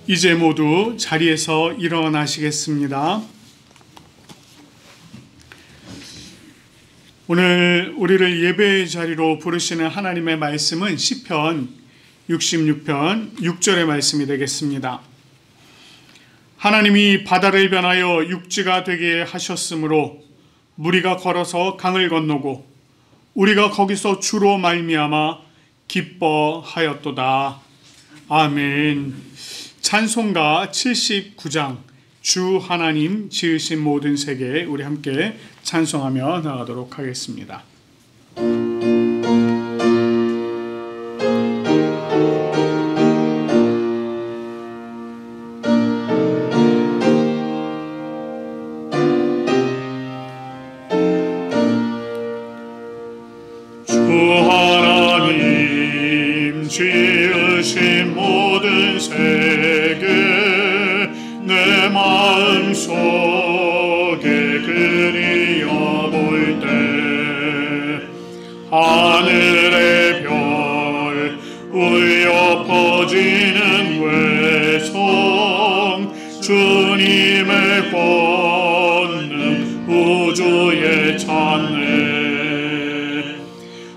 이제 모두 자리에서 일어나시겠습니다. 오늘 우리를 예배의 자리로 부르시는 하나님의 말씀은 시편 66편 6절의 말씀이 되겠습니다. 하나님이 바다를 변하여 육지가 되게 하셨으므로 무리가 걸어서 강을 건너고 우리가 거기서 주로 말미암아 기뻐하였도다. 아멘. 찬송가 79장 주 하나님 지으신 모든 세계, 우리 함께 찬송하며 나가도록 하겠습니다. 주 하나님 지으신 모든 세계 내 마음속에 그리워볼 때 하늘의 별 울려 퍼지는 외성 주님의 권능 우주에 찬네.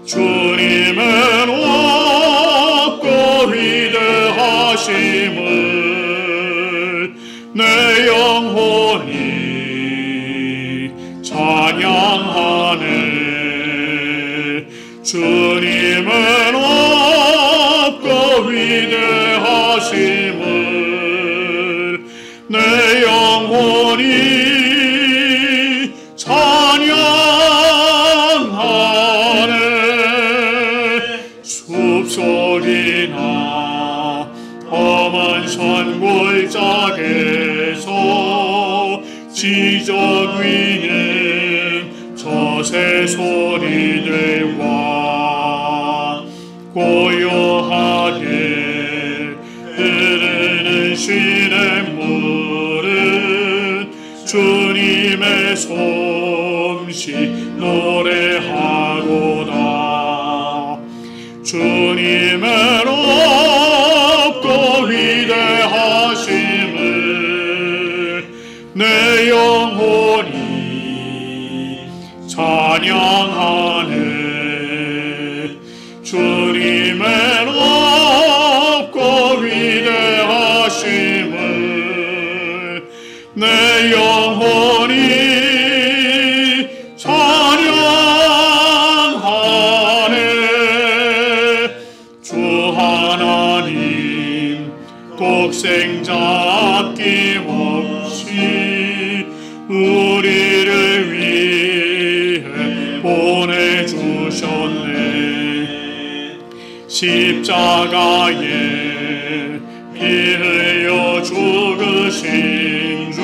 주님은 높고 위대하심을 내 영혼이 찬양하네. 주님은 높고 위대하심을 내 영혼이 찬양하네. 숲속이나 험한 산 골짜기에서 지적 위에 저새 소리들과 고요하게 흐르는 시냇물은 주님의 솜씨 노래하도다. 주님의 높고 위대하심을 내 영혼이 찬양하네. 주님의 높고 위대하심을 내 영혼이 독생자 아낌없이 우리를 위해 보내주셨네. 십자가에 피 흘려 죽으신 주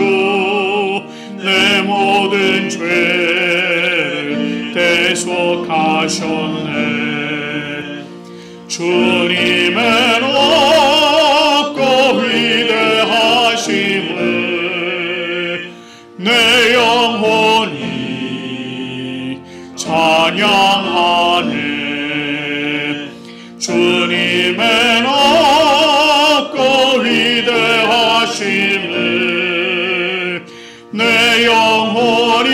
내 모든 죄를 대속하셨네. 주님의 높고 위대하심을 내 영혼이 찬양하네. 주님의 높고 위대하심을 내 영혼이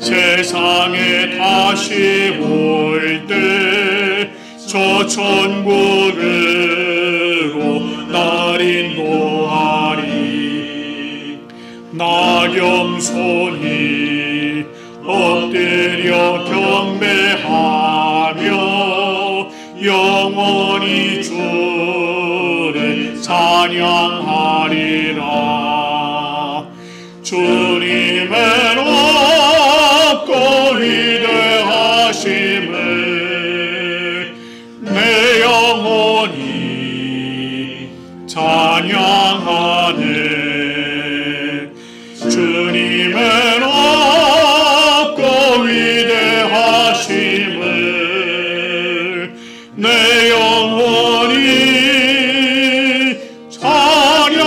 세상에 다시 올 때 저 천국으로 날 인도하리. 나경손이 엎드려 경배하며 영원히 주를 찬양하리라. 주님의 높고 위대하심을 내 영혼이 찬양하네. 주님의 높고 위대하심을 내 영혼이 찬양하네.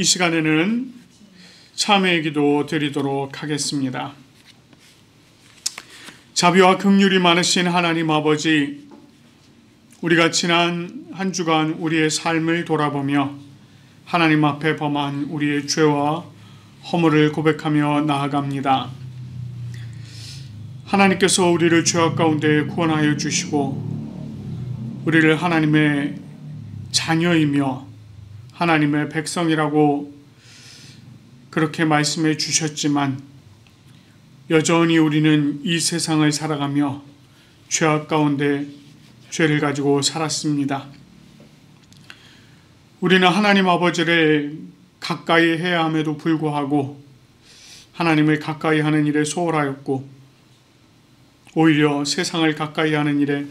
이 시간에는 참회의 기도 드리도록 하겠습니다. 자비와 긍휼이 많으신 하나님 아버지, 우리가 지난 한 주간 우리의 삶을 돌아보며 하나님 앞에 범한 우리의 죄와 허물을 고백하며 나아갑니다. 하나님께서 우리를 죄악 가운데 구원하여 주시고 우리를 하나님의 자녀이며 하나님의 백성이라고 그렇게 말씀해 주셨지만 여전히 우리는 이 세상을 살아가며 죄악 가운데 죄를 가지고 살았습니다. 우리는 하나님 아버지를 가까이 해야 함에도 불구하고 하나님을 가까이 하는 일에 소홀하였고 오히려 세상을 가까이 하는 일에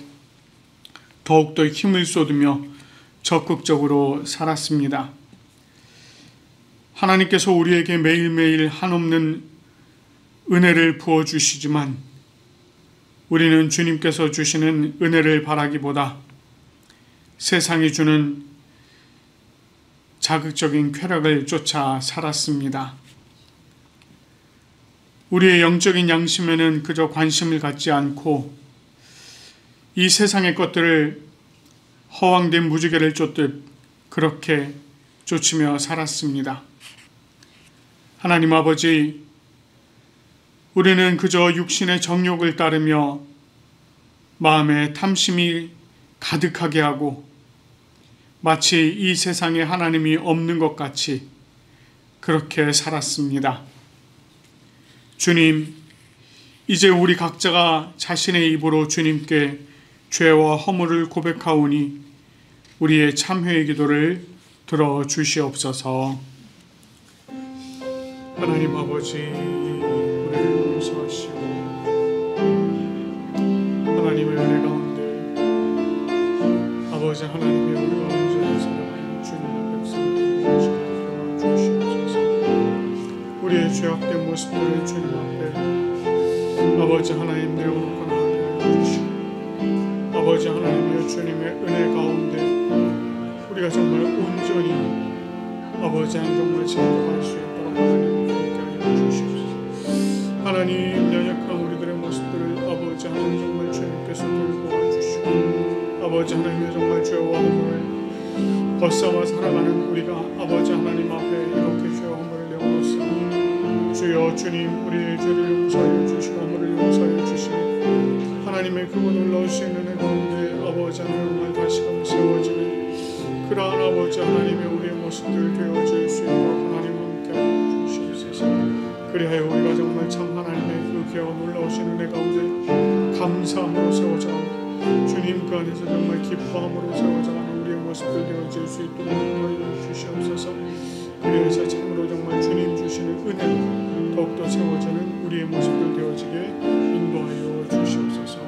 더욱더 힘을 쏟으며 적극적으로 살았습니다. 하나님께서 우리에게 매일매일 한없는 은혜를 부어주시지만 우리는 주님께서 주시는 은혜를 바라기보다 세상이 주는 자극적인 쾌락을 쫓아 살았습니다. 우리의 영적인 양심에는 그저 관심을 갖지 않고 이 세상의 것들을 허황된 무지개를 쫓듯 그렇게 쫓으며 살았습니다. 하나님 아버지, 우리는 그저 육신의 정욕을 따르며 마음에 탐심이 가득하게 하고 마치 이 세상에 하나님이 없는 것 같이 그렇게 살았습니다. 주님, 이제 우리 각자가 자신의 입으로 주님께 죄와 허물을 고백하오니 우리의 참회의 기도를 들어주시옵소서. 하나님 아버지, 우리를 용서하시고 하나님의 은혜 가운데 아버지 하나님의 우리가 온전히 살아가는 주님의 백성들을 도와주시옵소서. 우리의 죄악된 모습들을 주님 앞에 아버지 하나님 내어놓고 나아가 주시고 아버지 하나님의 주님의 은혜 가운데 우리가 정말 온전히 아버지 한 정말 진정할 수 있도록 하나님 함께하여 주시옵소서. 하나님, 연약한 우리들의 모습들을 아버지 하나님 정말 주님께서 돌보아 주시고 아버지 하나님의 정말 죄와 허물을 벗삼아 살아가는 우리가 아버지 하나님 앞에 이렇게 죄와 허물을 내어놓습니다. 주여, 주님, 우리의 죄를 용서하여 주시고 허물을 용서하여 주시고 하나님의 그분 놀라우신 은혜 가운데 아버지 하나님 정말 다시금 세워지는 그러한 아버지 하나님의 우리의 모습들 되어질 수 있도록 하나님 함께하여 주시옵소서. 그리하여 우리가 정말 참 하나님의 의기와 놀라우신 은혜 가운데 감사함으로 세워져가고 주님 그 안에서 정말 기뻐함으로 세워져가는 우리의 모습들 되어질 수 있도록 인도하여 주시옵소서. 그리해서 참으로 정말 주님 주시는 은혜로 더욱더 세워지는 우리의 모습들 되어지게 인도하여 주시옵소서.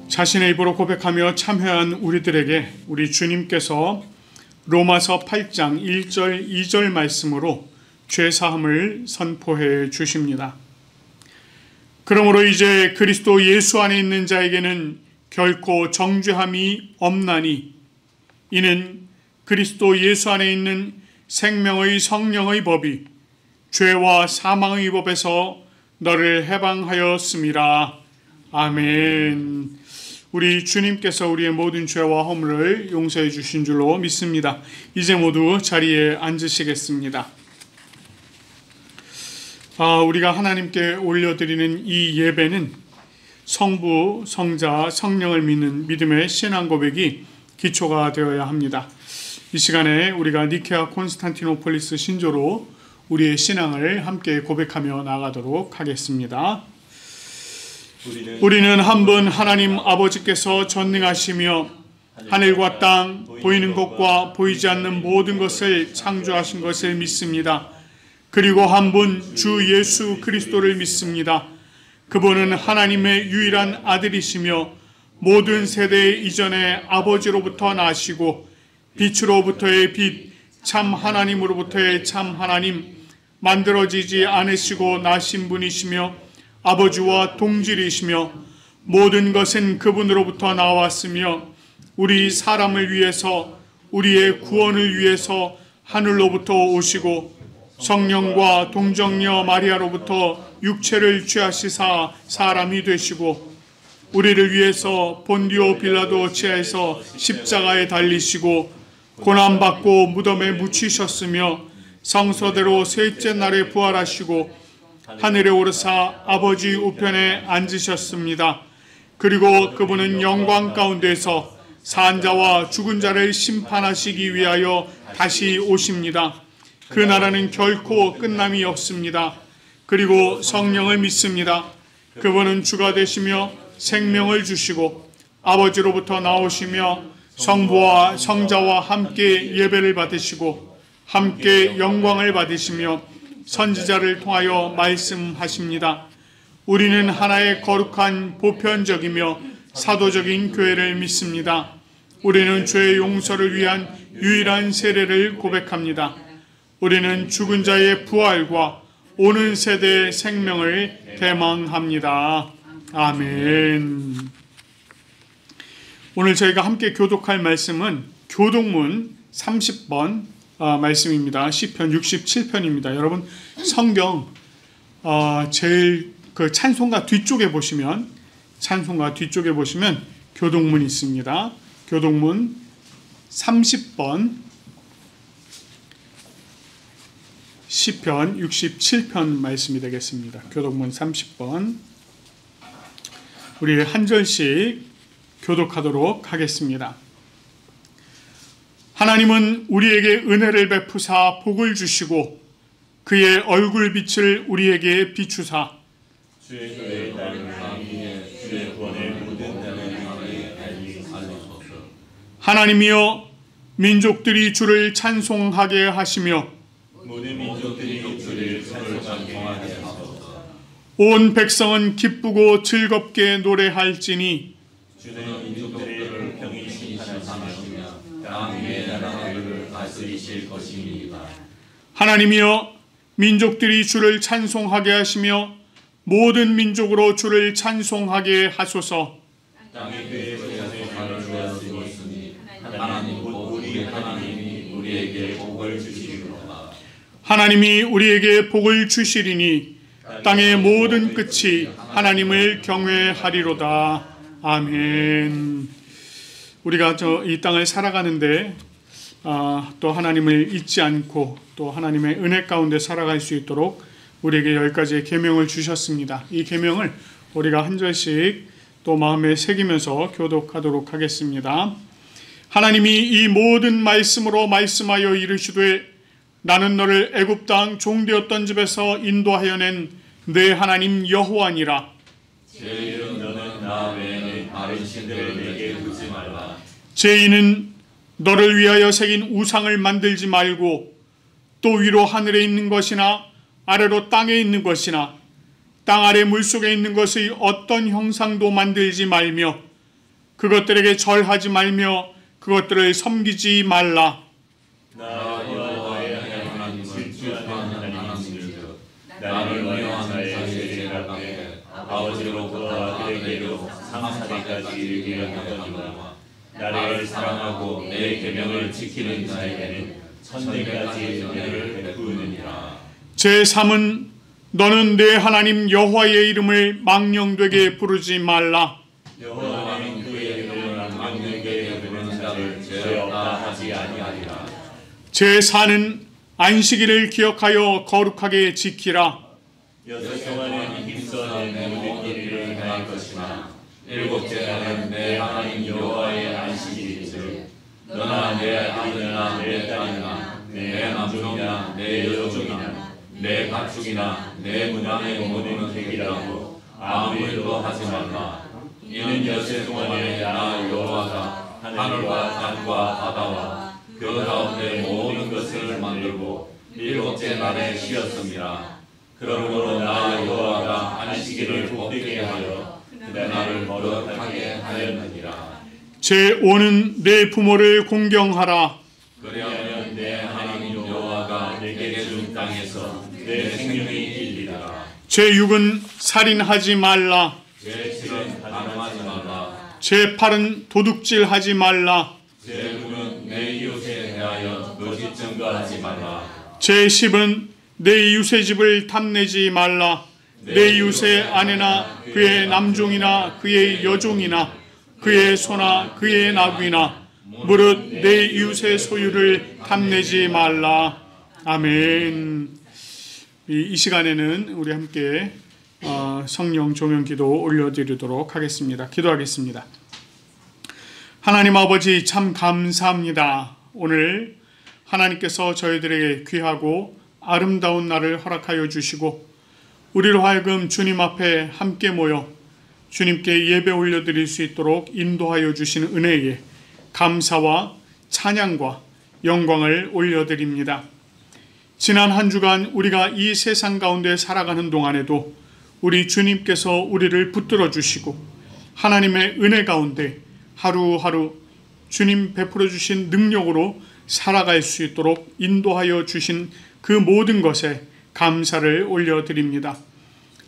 자신의 입으로 고백하며 참회한 우리들에게 우리 주님께서 로마서 8장 1절 2절 말씀으로 죄사함을 선포해 주십니다. 그러므로 이제 그리스도 예수 안에 있는 자에게는 결코 정죄함이 없나니 이는 그리스도 예수 안에 있는 생명의 성령의 법이 죄와 사망의 법에서 너를 해방하였음이라. 아멘. 우리 주님께서 우리의 모든 죄와 허물을 용서해 주신 줄로 믿습니다. 이제 모두 자리에 앉으시겠습니다. 우리가 하나님께 올려드리는 이 예배는 성부, 성자, 성령을 믿는 믿음의 신앙 고백이 기초가 되어야 합니다. 이 시간에 우리가 니케아 콘스탄티노폴리스 신조로 우리의 신앙을 함께 고백하며 나가도록 하겠습니다. 우리는 한 분 하나님 아버지께서 전능하시며 하늘과 땅, 보이는 것과 보이지 않는 모든 것을 창조하신 것을 믿습니다. 그리고 한 분 주 예수 그리스도를 믿습니다. 그분은 하나님의 유일한 아들이시며 모든 세대 이전에 아버지로부터 나시고 빛으로부터의 빛, 참 하나님으로부터의 참 하나님, 만들어지지 않으시고 나신 분이시며 아버지와 동질이시며 모든 것은 그분으로부터 나왔으며 우리 사람을 위해서 우리의 구원을 위해서 하늘로부터 오시고 성령과 동정녀 마리아로부터 육체를 취하시사 사람이 되시고 우리를 위해서 본디오 빌라도 치하에서 십자가에 달리시고 고난받고 무덤에 묻히셨으며 성서대로 셋째 날에 부활하시고 하늘에 오르사 아버지 우편에 앉으셨습니다. 그리고 그분은 영광 가운데서 산자와 죽은 자를 심판하시기 위하여 다시 오십니다. 그 나라는 결코 끝남이 없습니다. 그리고 성령을 믿습니다. 그분은 주가 되시며 생명을 주시고 아버지로부터 나오시며 성부와 성자와 함께 예배를 받으시고 함께 영광을 받으시며 선지자를 통하여 말씀하십니다. 우리는 하나의 거룩한 보편적이며 사도적인 교회를 믿습니다. 우리는 죄의 용서를 위한 유일한 세례를 고백합니다. 우리는 죽은 자의 부활과 오는 세대의 생명을 대망합니다. 아멘. 오늘 저희가 함께 교독할 말씀은 교독문 30번 말씀입니다. 시편 67편입니다. 여러분 성경 제일 그 찬송가 뒤쪽에 보시면 교독문이 있습니다. 교독문 30번 시편 67편 말씀이 되겠습니다. 교독문 30번 우리 한 절씩 교독하도록 하겠습니다. 하나님은 우리에게 은혜를 베푸사 복을 주시고 그의 얼굴빛을 우리에게 비추사 주의 나를 강의해 주의 구원의 모든 땅을 강하게 알리소서. 하나님이여 민족들이 주를 찬송하게 하시며 모든 민족들이 주를 찬송하게 하소서. 온 백성은 기쁘고 즐겁게 노래할지니 주는 민족들을 평히 신실하시며 땅 위의 나라를 다스리실 것입니다. 하나님이여 민족들이 주를 찬송하게 하시며 모든 민족으로 주를 찬송하게 하소서. 땅의 끝에 발을 주었으니 하나님 곧 우리 하나님이 우리에게 복을 주시리로다. 하나님이 우리에게 복을 주시리니 땅의 모든 끝이 하나님을 경외하리로다. 아멘. 우리가 이 땅을 살아가는데 또 하나님을 잊지 않고 또 하나님의 은혜 가운데 살아갈 수 있도록 우리에게 10가지의 계명을 주셨습니다. 이 계명을 우리가 한 절씩 또 마음에 새기면서 교독하도록 하겠습니다. 하나님이 이 모든 말씀으로 말씀하여 이르시되 나는 너를 애굽 땅 종되었던 집에서 인도하여 낸 내 하나님 여호와니라. 죄인은 너는 나 외에는 다른 신들을 내게 두지 말라. 죄인은 너를 위하여 새긴 우상을 만들지 말고 또 위로 하늘에 있는 것이나 아래로 땅에 있는 것이나 땅 아래 물속에 있는 것의 어떤 형상도 만들지 말며 그것들에게 절하지 말며 그것들을 섬기지 말라. 나 여호와의 하나님은 질투하는 하나님이시며 나를 미워하는 자의 죄를 갚게 아버지로부터 아들에게로 상사대까지 이르게 하거니와 나를 사랑하고 내 계명을 지키는 자에게는 천대까지 은혜를 베푸느니라. 제3은 너는 내 하나님 여호와의 이름을 망령되게 부르지 말라. 여호와는 그의 이름을 망령되게 부르는 자를 죄 없다 하지 아니하리라. 제4는 안식일을 기억하여 거룩하게 지키라. 6 동안은 힘써 내 모든 일을 행할 것이나 7째 날은 내 하나님 여호와의 안식일이지. 너나 내 아들이나 내 딸이나 내 남종이나 내 여종이나 내 가축이나 내 문안의 모든 객이라고 아무 일도 하지 말라. 이는 6해 동안에 나 여호와가 하늘과 땅과 바다와 그 가운데 모든 것을 만들고 7째 날에 쉬었습니다. 그러므로 나 여호와가 안식일을 복되게 하여 그 날을 거룩하게 하였느니라. 제5는 내 부모를 공경하라. 그리하면 내 하나님 여호와가 내게 준 땅에서 내 내 생명이 일리라. 제6은 살인하지 말라. 제7은 가늠하지 말라. 제8은 도둑질하지 말라. 제9는 내 이웃에 대하여 거짓 증거하지 말라. 제10은 내 이웃의 집을 탐내지 말라. 내 이웃의 아내나 그의 남종이나 그의 여종이나 그의 소나 그의 나귀나 무릇 내 이웃의 소유를 탐내지 말라. 아멘. 이 시간에는 우리 함께 성령 조명 기도 올려드리도록 하겠습니다. 기도하겠습니다. 하나님 아버지, 참 감사합니다. 오늘 하나님께서 저희들에게 귀하고 아름다운 날을 허락하여 주시고 우리로 하여금 주님 앞에 함께 모여 주님께 예배 올려드릴 수 있도록 인도하여 주시는 은혜에 감사와 찬양과 영광을 올려드립니다. 지난 한 주간 우리가 이 세상 가운데 살아가는 동안에도 우리 주님께서 우리를 붙들어 주시고 하나님의 은혜 가운데 하루하루 주님 베풀어 주신 능력으로 살아갈 수 있도록 인도하여 주신 그 모든 것에 감사를 올려드립니다.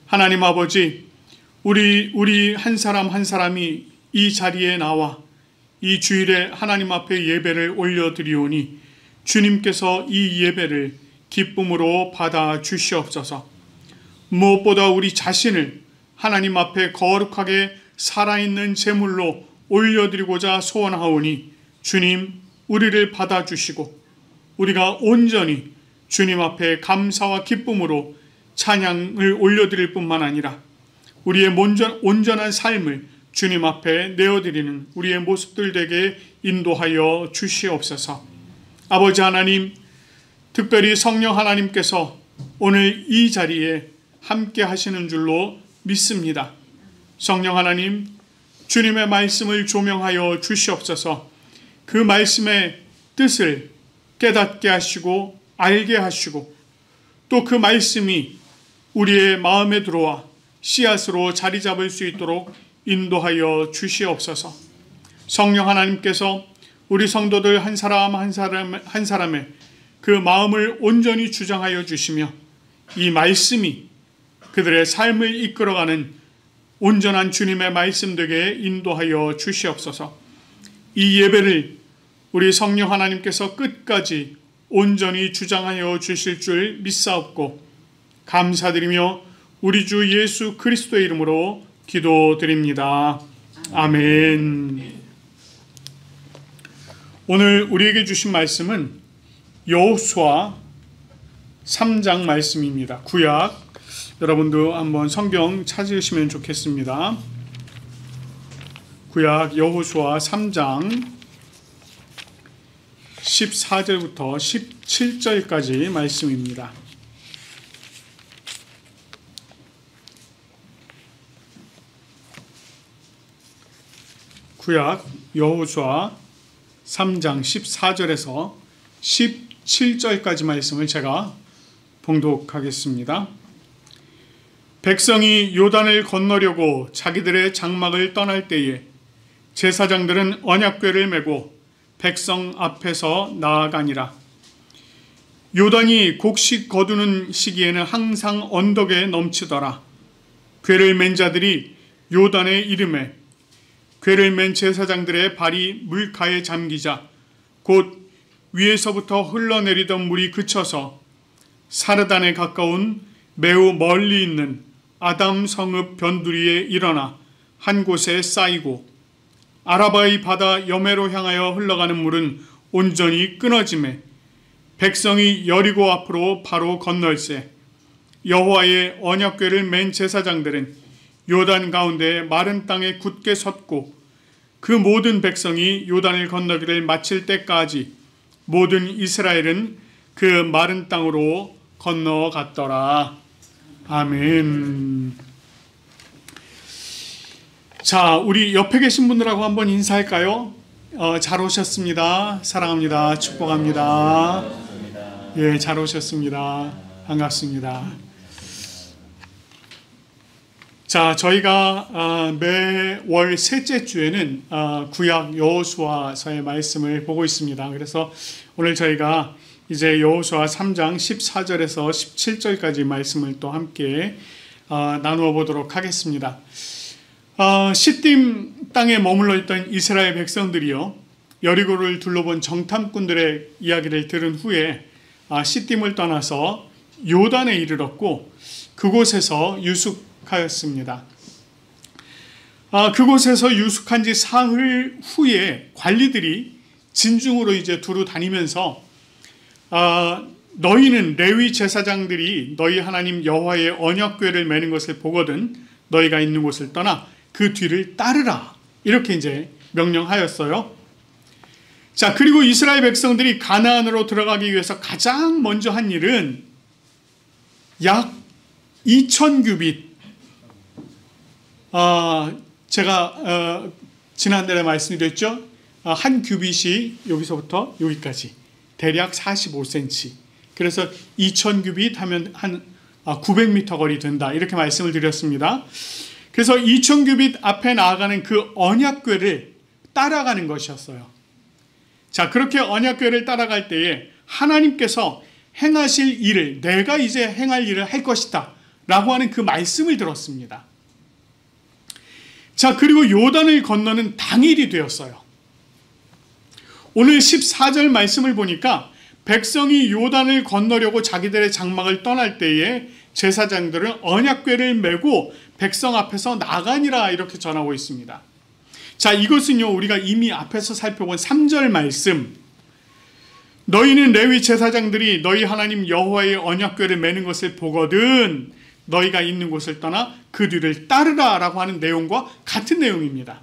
하나님 아버지, 우리 한 사람 한 사람이 이 자리에 나와 이 주일에 하나님 앞에 예배를 올려드리오니 주님께서 이 예배를 기쁨으로 받아 주시옵소서. 무엇보다 우리 자신을 하나님 앞에 거룩하게 살아있는 제물로 올려드리고자 소원하오니 주님, 우리를 받아주시고 우리가 온전히 주님 앞에 감사와 기쁨으로 찬양을 올려드릴 뿐만 아니라 우리의 온전한 삶을 주님 앞에 내어드리는 우리의 모습들 되게 인도하여 주시옵소서. 아버지 하나님, 특별히 성령 하나님께서 오늘 이 자리에 함께 하시는 줄로 믿습니다. 성령 하나님, 주님의 말씀을 조명하여 주시옵소서. 그 말씀의 뜻을 깨닫게 하시고 알게 하시고 또 그 말씀이 우리의 마음에 들어와 씨앗으로 자리 잡을 수 있도록 인도하여 주시옵소서. 성령 하나님께서 우리 성도들 한 사람 한 사람의 그 마음을 온전히 주장하여 주시며 이 말씀이 그들의 삶을 이끌어가는 온전한 주님의 말씀 되게 인도하여 주시옵소서. 이 예배를 우리 성령 하나님께서 끝까지 온전히 주장하여 주실 줄 믿사옵고 감사드리며 우리 주 예수 그리스도의 이름으로 기도드립니다. 아멘. 오늘 우리에게 주신 말씀은 여호수아 3장 말씀입니다. 구약, 여러분도 한번 성경 찾으시면 좋겠습니다. 구약 여호수아 3장 14절부터 17절까지 말씀입니다. 구약 여호수아 3장 14절에서 17절까지 말씀을 제가 봉독하겠습니다. 백성이 요단을 건너려고 자기들의 장막을 떠날 때에 제사장들은 언약궤를 메고 백성 앞에서 나아가니라. 요단이 곡식 거두는 시기에는 항상 언덕에 넘치더라. 궤를 맨 자들이 요단의 이름에 궤를 맨 제사장들의 발이 물가에 잠기자 곧 위에서부터 흘러내리던 물이 그쳐서 사르단에 가까운 매우 멀리 있는 아담 성읍 변두리에 일어나 한 곳에 쌓이고 아라바의 바다 여매로 향하여 흘러가는 물은 온전히 끊어지매 백성이 여리고 앞으로 바로 건널세 여호와의 언약궤를 맨 제사장들은 요단 가운데 마른 땅에 굳게 섰고 그 모든 백성이 요단을 건너기를 마칠 때까지 모든 이스라엘은 그 마른 땅으로 건너갔더라. 아멘. 자, 우리 옆에 계신 분들하고 한번 인사할까요? 잘 오셨습니다. 사랑합니다. 축복합니다. 예, 잘 오셨습니다. 반갑습니다. 자, 저희가 매월 셋째 주에는 구약 여호수아서의 말씀을 보고 있습니다. 그래서 오늘 저희가 이제 여호수아 3장 14절에서 17절까지 말씀을 또 함께 나누어 보도록 하겠습니다. 시딤 땅에 머물러 있던 이스라엘 백성들이요, 여리고를 둘러본 정탐꾼들의 이야기를 들은 후에 시딤을 떠나서 요단에 이르렀고 그곳에서 유숙하였습니다. 그곳에서 유숙한 지 사흘 후에 관리들이 진중으로 이제 두루 다니면서 너희는 레위 제사장들이 너희 하나님 여호와의 언약궤를 매는 것을 보거든 너희가 있는 곳을 떠나 그 뒤를 따르라, 이렇게 이제 명령하였어요. 자, 그리고 이스라엘 백성들이 가나안으로 들어가기 위해서 가장 먼저 한 일은 약 2000규빗, 제가 지난달에 말씀드렸죠. 한 규빗이 여기서부터 여기까지 대략 45cm, 그래서 2000규빗 하면 한 900m 거리 된다, 이렇게 말씀을 드렸습니다. 그래서 2000규빗 앞에 나아가는 그 언약궤를 따라가는 것이었어요. 자, 그렇게 언약궤를 따라갈 때에 하나님께서 행하실 일을, 내가 이제 행할 일을 할 것이다 라고 하는 그 말씀을 들었습니다. 자, 그리고 요단을 건너는 당일이 되었어요. 오늘 14절 말씀을 보니까 백성이 요단을 건너려고 자기들의 장막을 떠날 때에 제사장들은 언약궤를 메고 백성 앞에서 나가니라, 이렇게 전하고 있습니다. 자, 이것은요, 우리가 이미 앞에서 살펴본 3절 말씀, 너희는 레위 제사장들이 너희 하나님 여호와의 언약궤를 매는 것을 보거든 너희가 있는 곳을 떠나 그 뒤를 따르라 라고 하는 내용과 같은 내용입니다.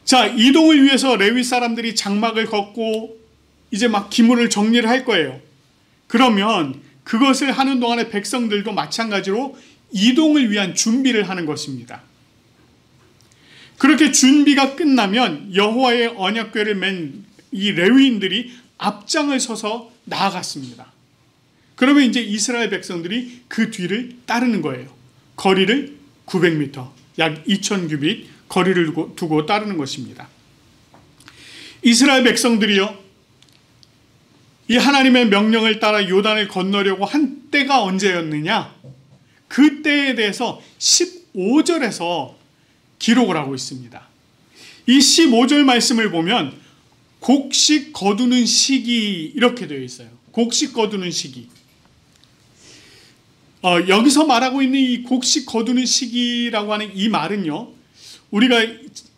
자, 이동을 위해서 레위 사람들이 장막을 걷고 이제 막 기물을 정리를 할 거예요. 그러면 그것을 하는 동안에 백성들도 마찬가지로 이동을 위한 준비를 하는 것입니다. 그렇게 준비가 끝나면 여호와의 언약궤를 맨 이 레위인들이 앞장을 서서 나아갔습니다. 그러면 이제 이스라엘 백성들이 그 뒤를 따르는 거예요. 거리를 900m, 약 2000규빗 거리를 두고 따르는 것입니다. 이스라엘 백성들이요, 이 하나님의 명령을 따라 요단을 건너려고 한 때가 언제였느냐? 그 때에 대해서 15절에서 기록을 하고 있습니다. 이 15절 말씀을 보면 곡식 거두는 시기, 이렇게 되어 있어요. 곡식 거두는 시기. 여기서 말하고 있는 이 곡식 거두는 시기라고 하는 이 말은요, 우리가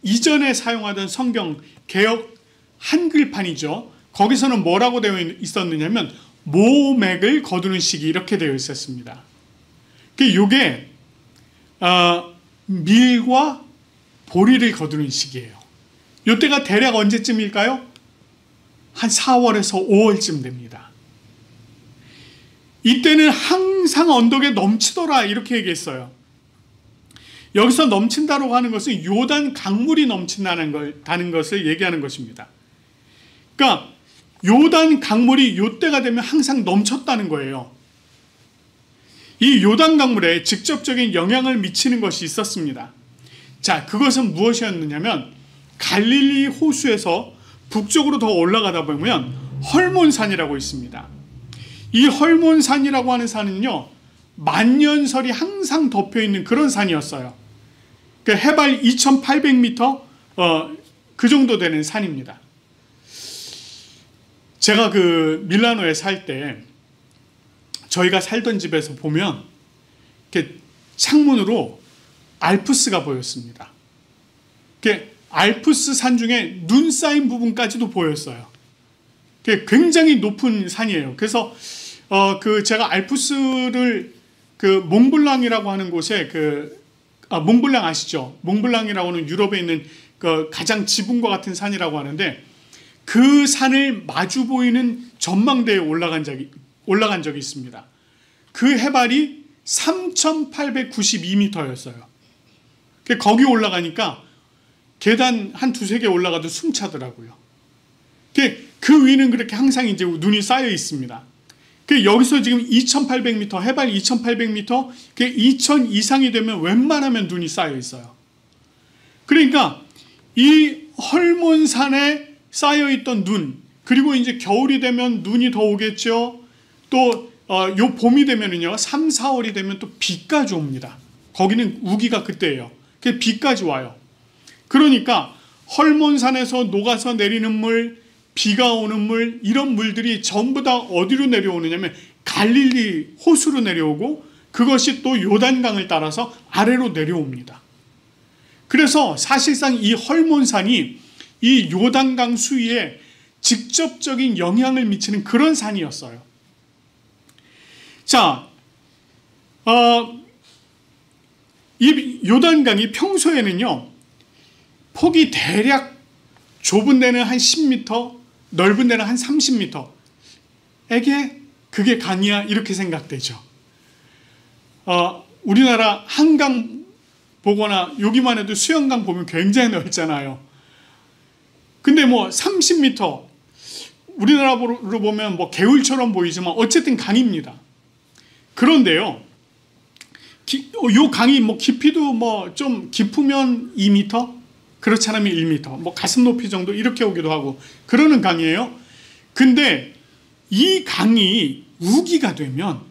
이전에 사용하던 성경 개역 한글판이죠. 거기서는 뭐라고 되어 있었느냐면 모맥을 거두는 시기, 이렇게 되어 있었습니다. 이게 밀과 보리를 거두는 시기예요. 이때가 대략 언제쯤일까요? 한 4월에서 5월쯤 됩니다. 이때는 항상 언덕에 넘치더라, 이렇게 얘기했어요. 여기서 넘친다고 하는 것은 요단 강물이 넘친다는 것을 얘기하는 것입니다. 그러니까 요단 강물이 요때가 되면 항상 넘쳤다는 거예요. 이 요단 강물에 직접적인 영향을 미치는 것이 있었습니다. 자, 그것은 무엇이었느냐면 갈릴리 호수에서 북쪽으로 더 올라가다 보면 헐몬산이라고 있습니다. 이 헐몬산이라고 하는 산은요, 만년설이 항상 덮여있는 그런 산이었어요. 그 해발 2800m 그 정도 되는 산입니다. 제가 그 밀라노에 살 때 저희가 살던 집에서 보면 이렇게 창문으로 알프스가 보였습니다. 알프스 산 중에 눈 쌓인 부분까지도 보였어요. 굉장히 높은 산이에요. 그래서 제가 알프스를 몽블랑이라고 하는 곳에 몽블랑 아시죠? 몽블랑이라고 하는 유럽에 있는 가장 지붕과 같은 산이라고 하는데 그 산을 마주 보이는 전망대에 올라간 적이 있습니다. 그 해발이 3892m였어요. 거기 올라가니까 계단 한 두세 개 올라가도 숨차더라고요. 그 위는 그렇게 항상 이제 눈이 쌓여 있습니다. 여기서 지금 2800m, 해발 2800m, 2000 이상이 되면 웬만하면 눈이 쌓여 있어요. 그러니까 이 헐몬산에 쌓여 있던 눈, 그리고 이제 겨울이 되면 눈이 더 오겠죠. 또 요 봄이 되면은요, 3, 4월이 되면 또 비까지 옵니다. 거기는 우기가 그때예요. 그 비까지 와요. 그러니까 헐몬산에서 녹아서 내리는 물, 비가 오는 물, 이런 물들이 전부 다 어디로 내려오느냐면 갈릴리 호수로 내려오고, 그것이 또 요단강을 따라서 아래로 내려옵니다. 그래서 사실상 이 헐몬산이 이 요단강 수위에 직접적인 영향을 미치는 그런 산이었어요. 자, 이 요단강이 평소에는요, 폭이 대략 좁은 데는 한 10m, 넓은 데는 한 30m. 에게 그게 강이야, 이렇게 생각되죠. 우리나라 한강 보거나 여기만 해도 수영강 보면 굉장히 넓잖아요. 근데 뭐 30m, 우리나라로 보면 뭐 개울처럼 보이지만 어쨌든 강입니다. 그런데요, 요 강이 뭐 깊이도 뭐 좀 깊으면 2m, 그렇지 않으면 1m, 뭐 가슴 높이 정도 이렇게 오기도 하고 그러는 강이에요. 근데 이 강이 우기가 되면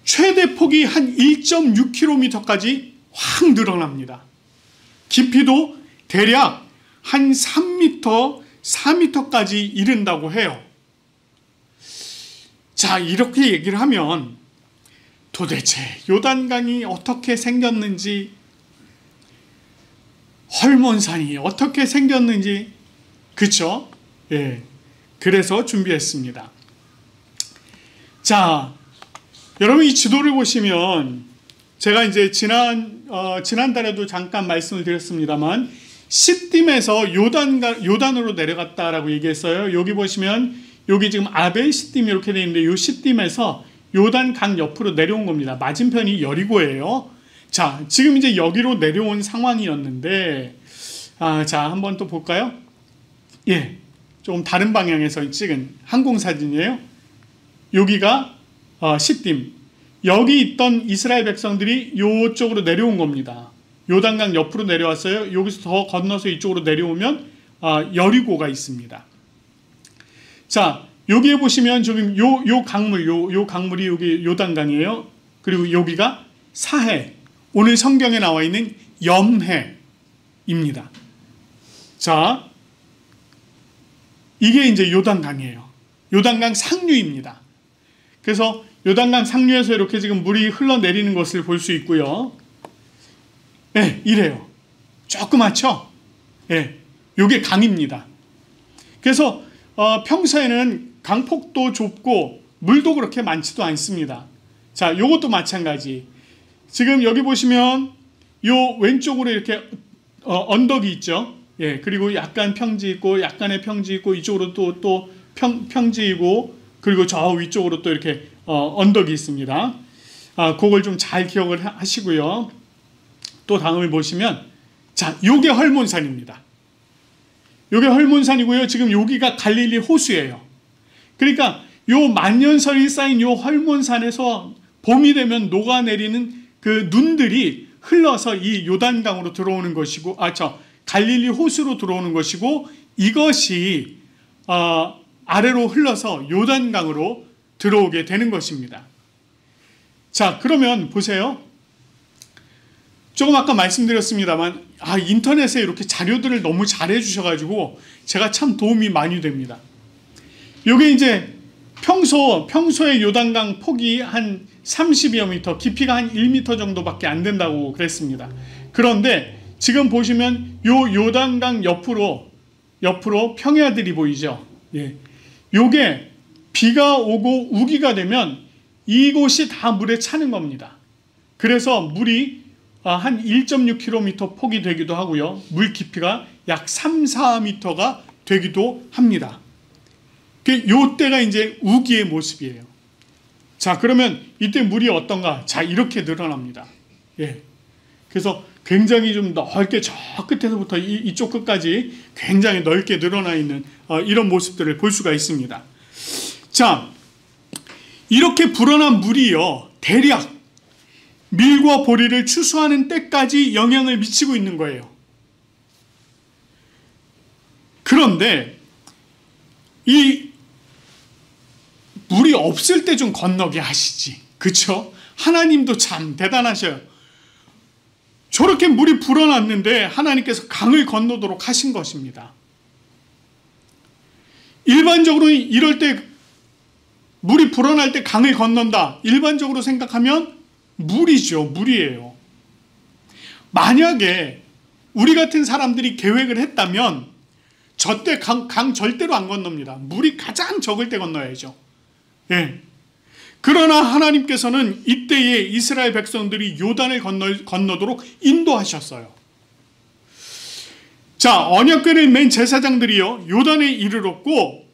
최대 폭이 한 1.6km까지 확 늘어납니다. 깊이도 대략 한 3m, 4m까지 이른다고 해요. 자, 이렇게 얘기를 하면 도대체 요단강이 어떻게 생겼는지, 헐몬산이 어떻게 생겼는지, 그쵸? 예. 그래서 준비했습니다. 자, 여러분 이 지도를 보시면 제가 이제 지난달에도 잠깐 말씀을 드렸습니다만 시딤에서 요단으로 내려갔다라고 얘기했어요. 여기 보시면 여기 지금 아벨 시딤 이렇게 되어 있는데 이 시딤에서 요단강 옆으로 내려온 겁니다. 맞은편이 여리고예요. 자, 지금 이제 여기로 내려온 상황이었는데, 자, 한번 또 볼까요? 예, 조금 다른 방향에서 찍은 항공사진이에요. 여기가 시딤. 여기 있던 이스라엘 백성들이 이쪽으로 내려온 겁니다. 요단강 옆으로 내려왔어요. 여기서 더 건너서 이쪽으로 내려오면 여리고가 있습니다. 자, 여기에 보시면 지금 요 강물이 여기 요단강이에요. 그리고 여기가 사해, 오늘 성경에 나와 있는 염해입니다. 자, 이게 이제 요단강이에요. 요단강 상류입니다. 그래서 요단강 상류에서 이렇게 지금 물이 흘러내리는 것을 볼 수 있고요. 네, 이래요. 조그맣죠? 네, 요게 강입니다. 그래서 평소에는 강폭도 좁고 물도 그렇게 많지도 않습니다. 자, 요것도 마찬가지. 지금 여기 보시면 요 왼쪽으로 이렇게 언덕이 있죠. 예, 그리고 약간 평지 있고 약간의 평지 있고 이쪽으로 또 평지이고, 그리고 저 위쪽으로 또 이렇게 언덕이 있습니다. 그걸 좀 잘 기억을 하시고요. 또 다음을 보시면, 자, 요게 헐몬산입니다. 요게 헐몬산이고요. 지금 여기가 갈릴리 호수예요. 그러니까 요 만년설이 쌓인 요 헐몬산에서 봄이 되면 녹아내리는 그 눈들이 흘러서 이 요단강으로 들어오는 것이고, 갈릴리 호수로 들어오는 것이고, 이것이 아래로 흘러서 요단강으로 들어오게 되는 것입니다. 자, 그러면 보세요. 조금 아까 말씀드렸습니다만, 인터넷에 이렇게 자료들을 너무 잘 해주셔가지고 제가 참 도움이 많이 됩니다. 요게 이제 평소에 요단강 폭이 한 30여 미터, 깊이가 한 1미터 정도밖에 안 된다고 그랬습니다. 그런데 지금 보시면 요 요단강 옆으로 평야들이 보이죠? 예. 요게 비가 오고 우기가 되면 이곳이 다 물에 차는 겁니다. 그래서 물이 한 1.6km 폭이 되기도 하고요. 물 깊이가 약 3, 4m가 되기도 합니다. 요때가 이제 우기의 모습이에요. 자, 그러면 이때 물이 어떤가? 자, 이렇게 늘어납니다. 예. 그래서 굉장히 좀 넓게 저 끝에서부터 이쪽 끝까지 굉장히 넓게 늘어나 있는 이런 모습들을 볼 수가 있습니다. 자, 이렇게 불어난 물이요, 대략 밀과 보리를 추수하는 때까지 영향을 미치고 있는 거예요. 그런데 이 물이 없을 때 좀 건너게 하시지. 그쵸? 하나님도 참 대단하셔요. 저렇게 물이 불어났는데 하나님께서 강을 건너도록 하신 것입니다. 일반적으로 이럴 때 물이 불어날 때 강을 건넌다. 일반적으로 생각하면 물이죠. 물이에요. 만약에 우리 같은 사람들이 계획을 했다면 저때 강 절대로 안 건넙니다. 물이 가장 적을 때 건너야죠. 예. 그러나 하나님께서는 이때에 이스라엘 백성들이 요단을 건너도록 인도하셨어요. 자, 언약궤를 맨 제사장들이요 요단에 이르렀고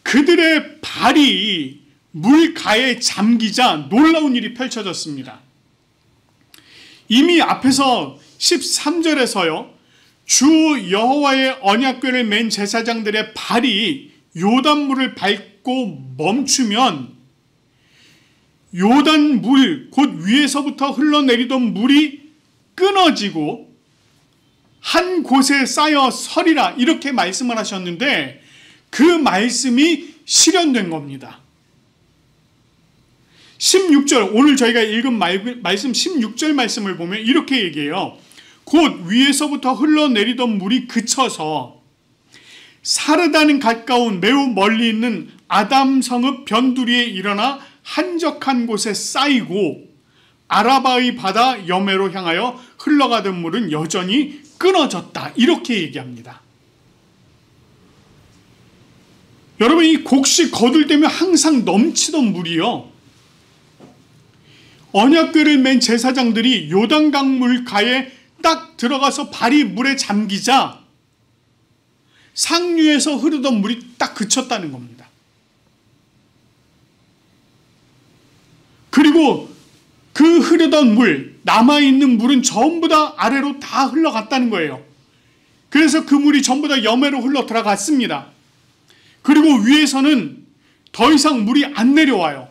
그들의 발이 물가에 잠기자 놀라운 일이 펼쳐졌습니다. 이미 앞에서 13절에서요 주 여호와의 언약궤를 맨 제사장들의 발이 요단물을 밟고 멈추면 요단 물, 곧 위에서부터 흘러내리던 물이 끊어지고 한 곳에 쌓여 서리라 이렇게 말씀을 하셨는데 그 말씀이 실현된 겁니다. 16절, 오늘 저희가 읽은 말씀 16절 말씀을 보면 이렇게 얘기해요. 곧 위에서부터 흘러내리던 물이 그쳐서 사르다는 가까운 매우 멀리 있는 아담 성읍 변두리에 일어나 한적한 곳에 쌓이고 아라바의 바다 여매로 향하여 흘러가던 물은 여전히 끊어졌다. 이렇게 얘기합니다. 여러분, 이 곡식 거둘때면 항상 넘치던 물이요 언약궤를 맨 제사장들이 요단강 물가에 딱 들어가서 발이 물에 잠기자 상류에서 흐르던 물이 딱 그쳤다는 겁니다. 그리고 그 흐르던 물, 남아있는 물은 전부 다 아래로 다 흘러갔다는 거예요. 그래서 그 물이 전부 다 여매로 흘러 들어갔습니다. 그리고 위에서는 더 이상 물이 안 내려와요.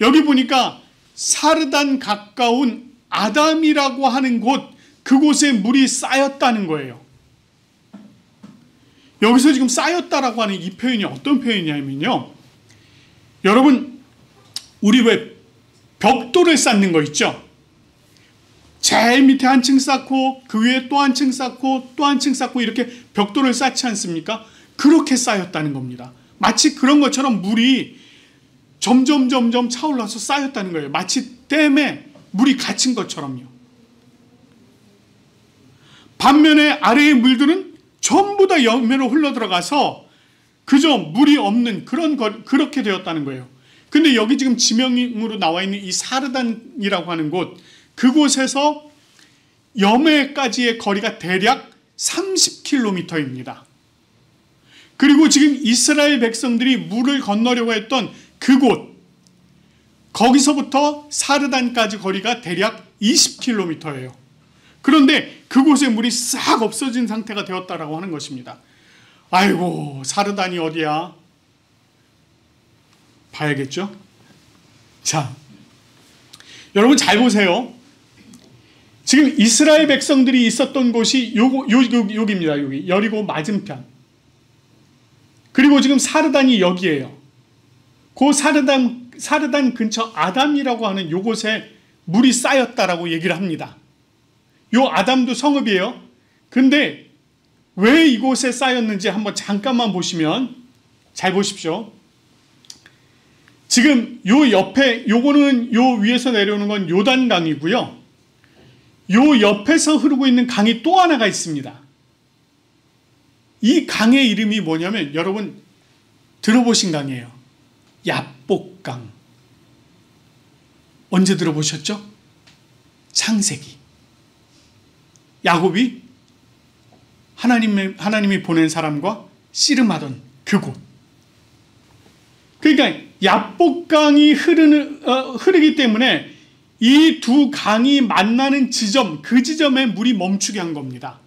여기 보니까 사르단 가까운 아담이라고 하는 곳, 그곳에 물이 쌓였다는 거예요. 여기서 지금 쌓였다라고 하는 이 표현이 어떤 표현이냐면요, 여러분 우리 왜 벽돌을 쌓는 거 있죠? 제일 밑에 한 층 쌓고 그 위에 또 한 층 쌓고 또 한 층 쌓고 이렇게 벽돌을 쌓지 않습니까? 그렇게 쌓였다는 겁니다. 마치 그런 것처럼 물이 점점 차올라서 쌓였다는 거예요. 마치 댐에 물이 갇힌 것처럼요. 반면에 아래의 물들은 전부 다 여매로 흘러들어가서 그저 물이 없는 그렇게 되었다는 거예요. 근데 여기 지금 지명으로 나와 있는 이 사르단이라고 하는 곳, 그곳에서 여매까지의 거리가 대략 30km입니다. 그리고 지금 이스라엘 백성들이 물을 건너려고 했던 그곳, 거기서부터 사르단까지 거리가 대략 20km예요. 그런데 그곳에 물이 싹 없어진 상태가 되었다라고 하는 것입니다. 아이고, 사르단이 어디야? 봐야겠죠? 자, 여러분 잘 보세요. 지금 이스라엘 백성들이 있었던 곳이 여기입니다. 여기 여리고 맞은편. 그리고 지금 사르단이 여기에요. 그 사르단 근처 아담이라고 하는 요곳에 물이 쌓였다라고 얘기를 합니다. 요 아담도 성읍이에요. 근데 왜 이곳에 쌓였는지 한번 잠깐만 보시면, 잘 보십시오. 지금 요 옆에, 요거는 요 위에서 내려오는 건 요단강이고요. 요 옆에서 흐르고 있는 강이 또 하나가 있습니다. 이 강의 이름이 뭐냐면, 여러분 들어보신 강이에요. 야복강. 언제 들어보셨죠? 창세기. 야곱이 하나님이 보낸 사람과 씨름하던 그곳. 그러니까 야복강이 흐르기 때문에 이 두 강이 만나는 지점, 그 지점에 물이 멈추게 한 겁니다.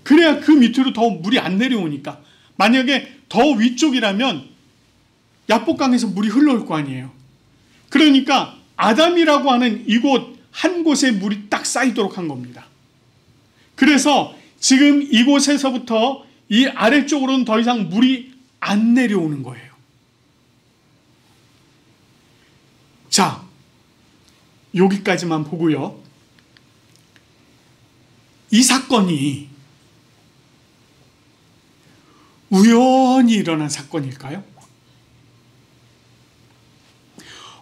그래야 그 밑으로 더 물이 안 내려오니까. 만약에 더 위쪽이라면 야복강에서 물이 흘러올 거 아니에요. 그러니까 아담이라고 하는 이곳 한 곳에 물이 딱 쌓이도록 한 겁니다. 그래서 지금 이곳에서부터 이 아래쪽으로는 더 이상 물이 안 내려오는 거예요. 자, 여기까지만 보고요. 이 사건이 우연히 일어난 사건일까요?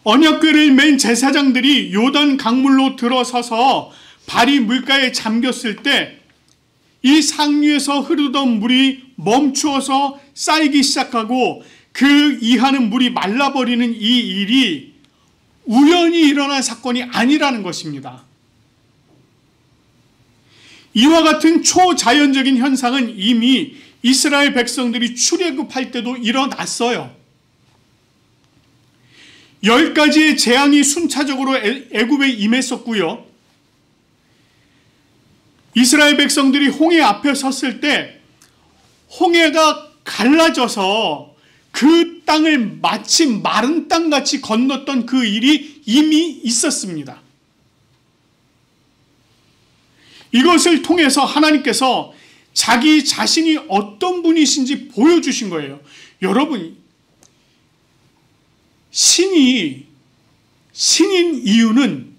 언약궤를 맨 제사장들이 요단 강물로 들어서서 발이 물가에 잠겼을 때 이 상류에서 흐르던 물이 멈추어서 쌓이기 시작하고 그 이하는 물이 말라버리는 이 일이 우연히 일어난 사건이 아니라는 것입니다. 이와 같은 초자연적인 현상은 이미 이스라엘 백성들이 출애굽할 때도 일어났어요. 10가지의 재앙이 순차적으로 애굽에 임했었고요. 이스라엘 백성들이 홍해 앞에 섰을 때 홍해가 갈라져서 그 땅을 마치 마른 땅같이 건넜던 그 일이 이미 있었습니다. 이것을 통해서 하나님께서 자기 자신이 어떤 분이신지 보여주신 거예요. 여러분, 신인 이유는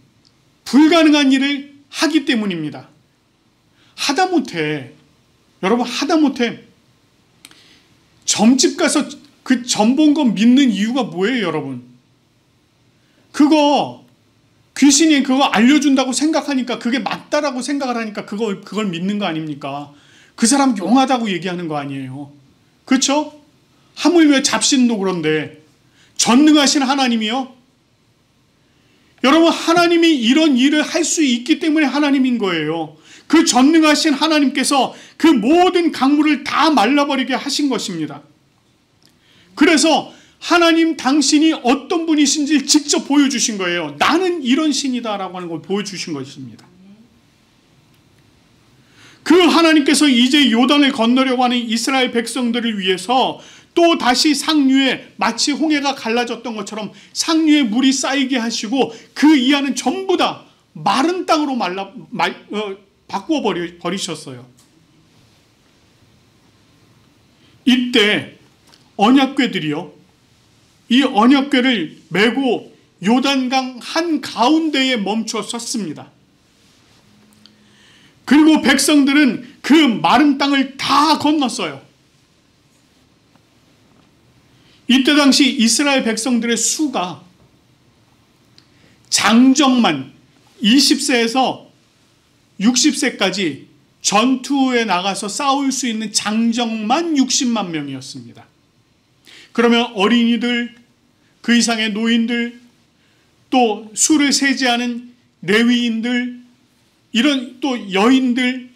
불가능한 일을 하기 때문입니다. 여러분 하다못해 점집 가서 그 점 본 거 믿는 이유가 뭐예요, 여러분? 그거 귀신이 그거 알려준다고 생각하니까, 그게 맞다라고 생각을 하니까 그걸 믿는 거 아닙니까? 그 사람 용하다고 얘기하는 거 아니에요. 그렇죠? 하물며 잡신도 그런데 전능하신 하나님이요? 여러분, 하나님이 이런 일을 할 수 있기 때문에 하나님인 거예요. 그 전능하신 하나님께서 그 모든 강물을 다 말라버리게 하신 것입니다. 그래서 하나님 당신이 어떤 분이신지 직접 보여주신 거예요. 나는 이런 신이다라고 하는 걸 보여주신 것입니다. 그 하나님께서 이제 요단을 건너려고 하는 이스라엘 백성들을 위해서 또 다시 상류에 마치 홍해가 갈라졌던 것처럼 상류에 물이 쌓이게 하시고 그 이하는 전부 다 마른 땅으로 바꾸어 버리셨어요. 이때 언약궤들이요, 이 언약궤를 메고 요단강 한가운데에 멈춰 섰습니다. 그리고 백성들은 그 마른 땅을 다 건넜어요. 이때 당시 이스라엘 백성들의 수가 장정만 20세에서 60세까지 전투에 나가서 싸울 수 있는 장정만 60만 명이었습니다. 그러면 어린이들, 그 이상의 노인들, 또 수를 세지 않은 레위인들, 이런 또 여인들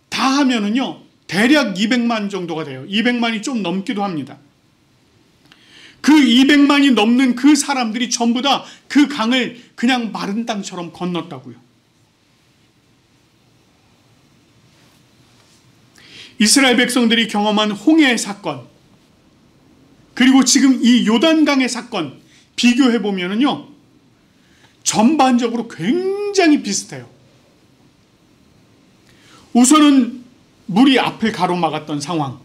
다 하면은요, 대략 200만 정도가 돼요. 200만이 좀 넘기도 합니다. 그 200만이 넘는 그 사람들이 전부 다 그 강을 그냥 마른 땅처럼 건넜다고요. 이스라엘 백성들이 경험한 홍해의 사건, 그리고 지금 이 요단강의 사건 비교해 보면은요, 전반적으로 굉장히 비슷해요. 우선은 물이 앞을 가로막았던 상황.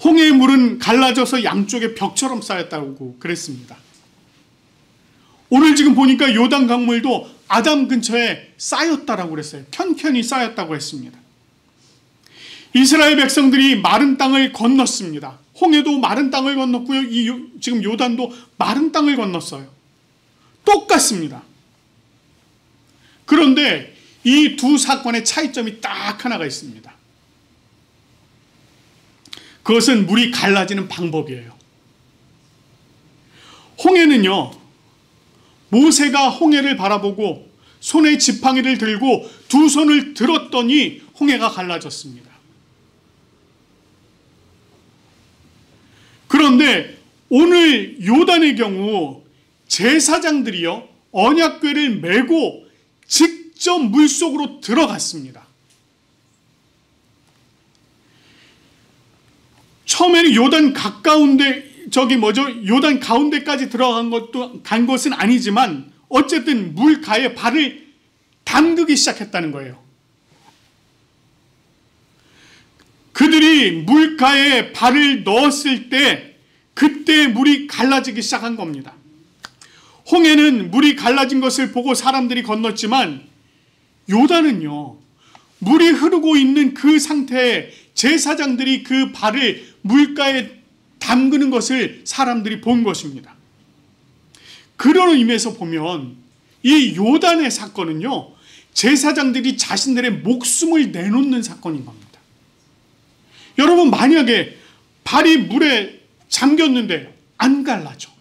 홍해의 물은 갈라져서 양쪽에 벽처럼 쌓였다고 그랬습니다. 오늘 지금 보니까 요단 강물도 아담 근처에 쌓였다라고 그랬어요. 켠켠이 쌓였다고 했습니다. 이스라엘 백성들이 마른 땅을 건넜습니다. 홍해도 마른 땅을 건넜고요. 지금 요단도 마른 땅을 건넜어요. 똑같습니다. 그런데 이 두 사건의 차이점이 딱 하나가 있습니다. 그것은 물이 갈라지는 방법이에요. 홍해는요, 모세가 홍해를 바라보고 손에 지팡이를 들고 두 손을 들었더니 홍해가 갈라졌습니다. 그런데 오늘 요단의 경우 제사장들이요, 언약궤를 메고 직접 물속으로 들어갔습니다. 처음에는 요단 가까운데 요단 가운데까지 간 것은 아니지만 어쨌든 물가에 발을 담그기 시작했다는 거예요. 그들이 물가에 발을 넣었을 때 그때 물이 갈라지기 시작한 겁니다. 홍해는 물이 갈라진 것을 보고 사람들이 건넜지만 요단은요, 물이 흐르고 있는 그 상태에 제사장들이 그 발을 물가에 담그는 것을 사람들이 본 것입니다. 그런 의미에서 보면 이 요단의 사건은요, 제사장들이 자신들의 목숨을 내놓는 사건인 겁니다. 여러분, 만약에 발이 물에 잠겼는데 안 갈라져.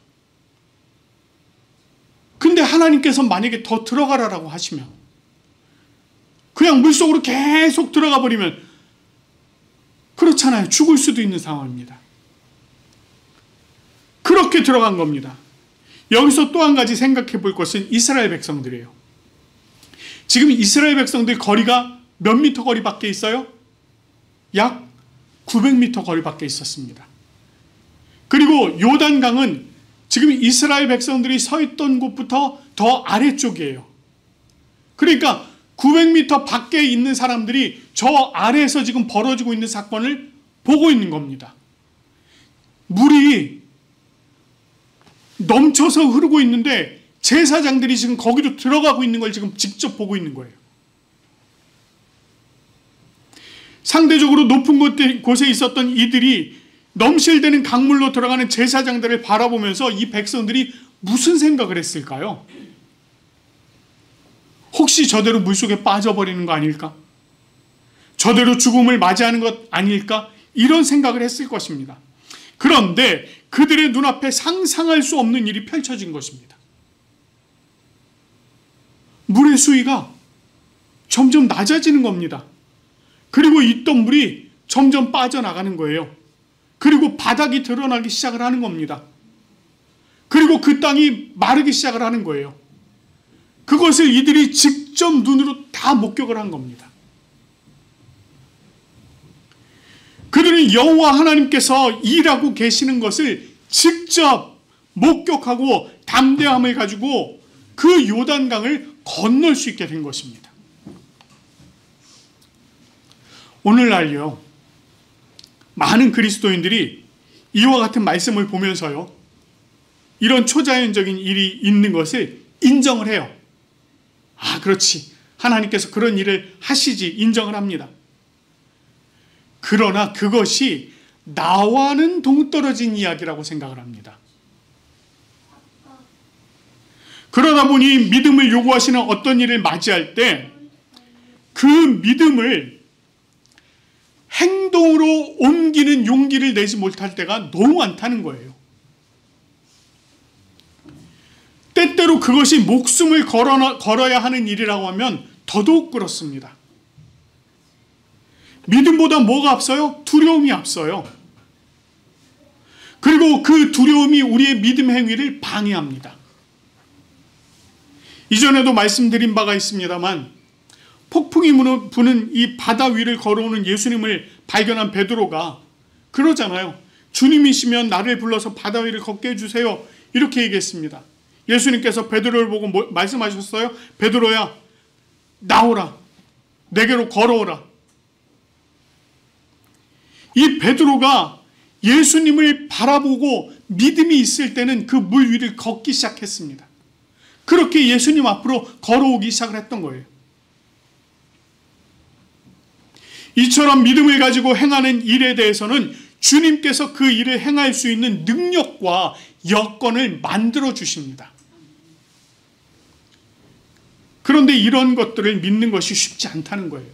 근데 하나님께서 만약에 더 들어가라라고 하시면, 그냥 물속으로 계속 들어가 버리면 그렇잖아요. 죽을 수도 있는 상황입니다. 그렇게 들어간 겁니다. 여기서 또 한 가지 생각해 볼 것은 이스라엘 백성들이에요. 지금 이스라엘 백성들 거리가 몇 미터 거리밖에 있어요? 약 900미터 거리밖에 있었습니다. 그리고 요단강은 지금 이스라엘 백성들이 서 있던 곳부터 더 아래쪽이에요. 그러니까 900미터 밖에 있는 사람들이 저 아래에서 지금 벌어지고 있는 사건을 보고 있는 겁니다. 물이 넘쳐서 흐르고 있는데 제사장들이 지금 거기로 들어가고 있는 걸 지금 직접 보고 있는 거예요. 상대적으로 높은 곳에 있었던 이들이 넘실대는 강물로 들어가는 제사장들을 바라보면서 이 백성들이 무슨 생각을 했을까요? 혹시 저대로 물속에 빠져버리는 거 아닐까? 저대로 죽음을 맞이하는 것 아닐까? 이런 생각을 했을 것입니다. 그런데 그들의 눈앞에 상상할 수 없는 일이 펼쳐진 것입니다. 물의 수위가 점점 낮아지는 겁니다. 그리고 있던 물이 점점 빠져나가는 거예요. 그리고 바닥이 드러나기 시작을 하는 겁니다. 그리고 그 땅이 마르기 시작을 하는 거예요. 그것을 이들이 직접 눈으로 다 목격을 한 겁니다. 그들은 여호와 하나님께서 일하고 계시는 것을 직접 목격하고 담대함을 가지고 그 요단강을 건널 수 있게 된 것입니다. 오늘날요, 많은 그리스도인들이 이와 같은 말씀을 보면서요, 이런 초자연적인 일이 있는 것을 인정을 해요. 아, 그렇지. 하나님께서 그런 일을 하시지, 인정을 합니다. 그러나 그것이 나와는 동떨어진 이야기라고 생각을 합니다. 그러다 보니 믿음을 요구하시는 어떤 일을 맞이할 때 그 믿음을 행동으로 옮기는 용기를 내지 못할 때가 너무 많다는 거예요. 때때로 그것이 목숨을 걸어야 하는 일이라고 하면 더더욱 그렇습니다. 믿음보다 뭐가 앞서요? 두려움이 앞서요. 그리고 그 두려움이 우리의 믿음 행위를 방해합니다. 이전에도 말씀드린 바가 있습니다만, 폭풍이 부는 이 바다 위를 걸어오는 예수님을 발견한 베드로가 그러잖아요. 주님이시면 나를 불러서 바다 위를 걷게 해주세요. 이렇게 얘기했습니다. 예수님께서 베드로를 보고 말씀하셨어요? 베드로야, 나오라. 내게로 걸어오라. 이 베드로가 예수님을 바라보고 믿음이 있을 때는 그 물 위를 걷기 시작했습니다. 그렇게 예수님 앞으로 걸어오기 시작을 했던 거예요. 이처럼 믿음을 가지고 행하는 일에 대해서는 주님께서 그 일을 행할 수 있는 능력과 여건을 만들어 주십니다. 그런데 이런 것들을 믿는 것이 쉽지 않다는 거예요.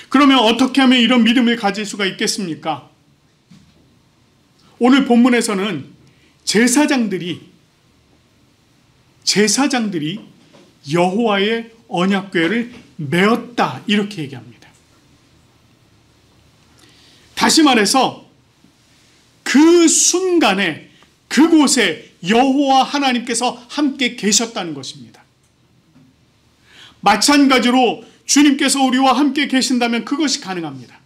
그러면 어떻게 하면 이런 믿음을 가질 수가 있겠습니까? 오늘 본문에서는 제사장들이 여호와의 언약궤를 메었다, 이렇게 얘기합니다. 다시 말해서 그 순간에 그곳에 여호와 하나님께서 함께 계셨다는 것입니다. 마찬가지로 주님께서 우리와 함께 계신다면 그것이 가능합니다.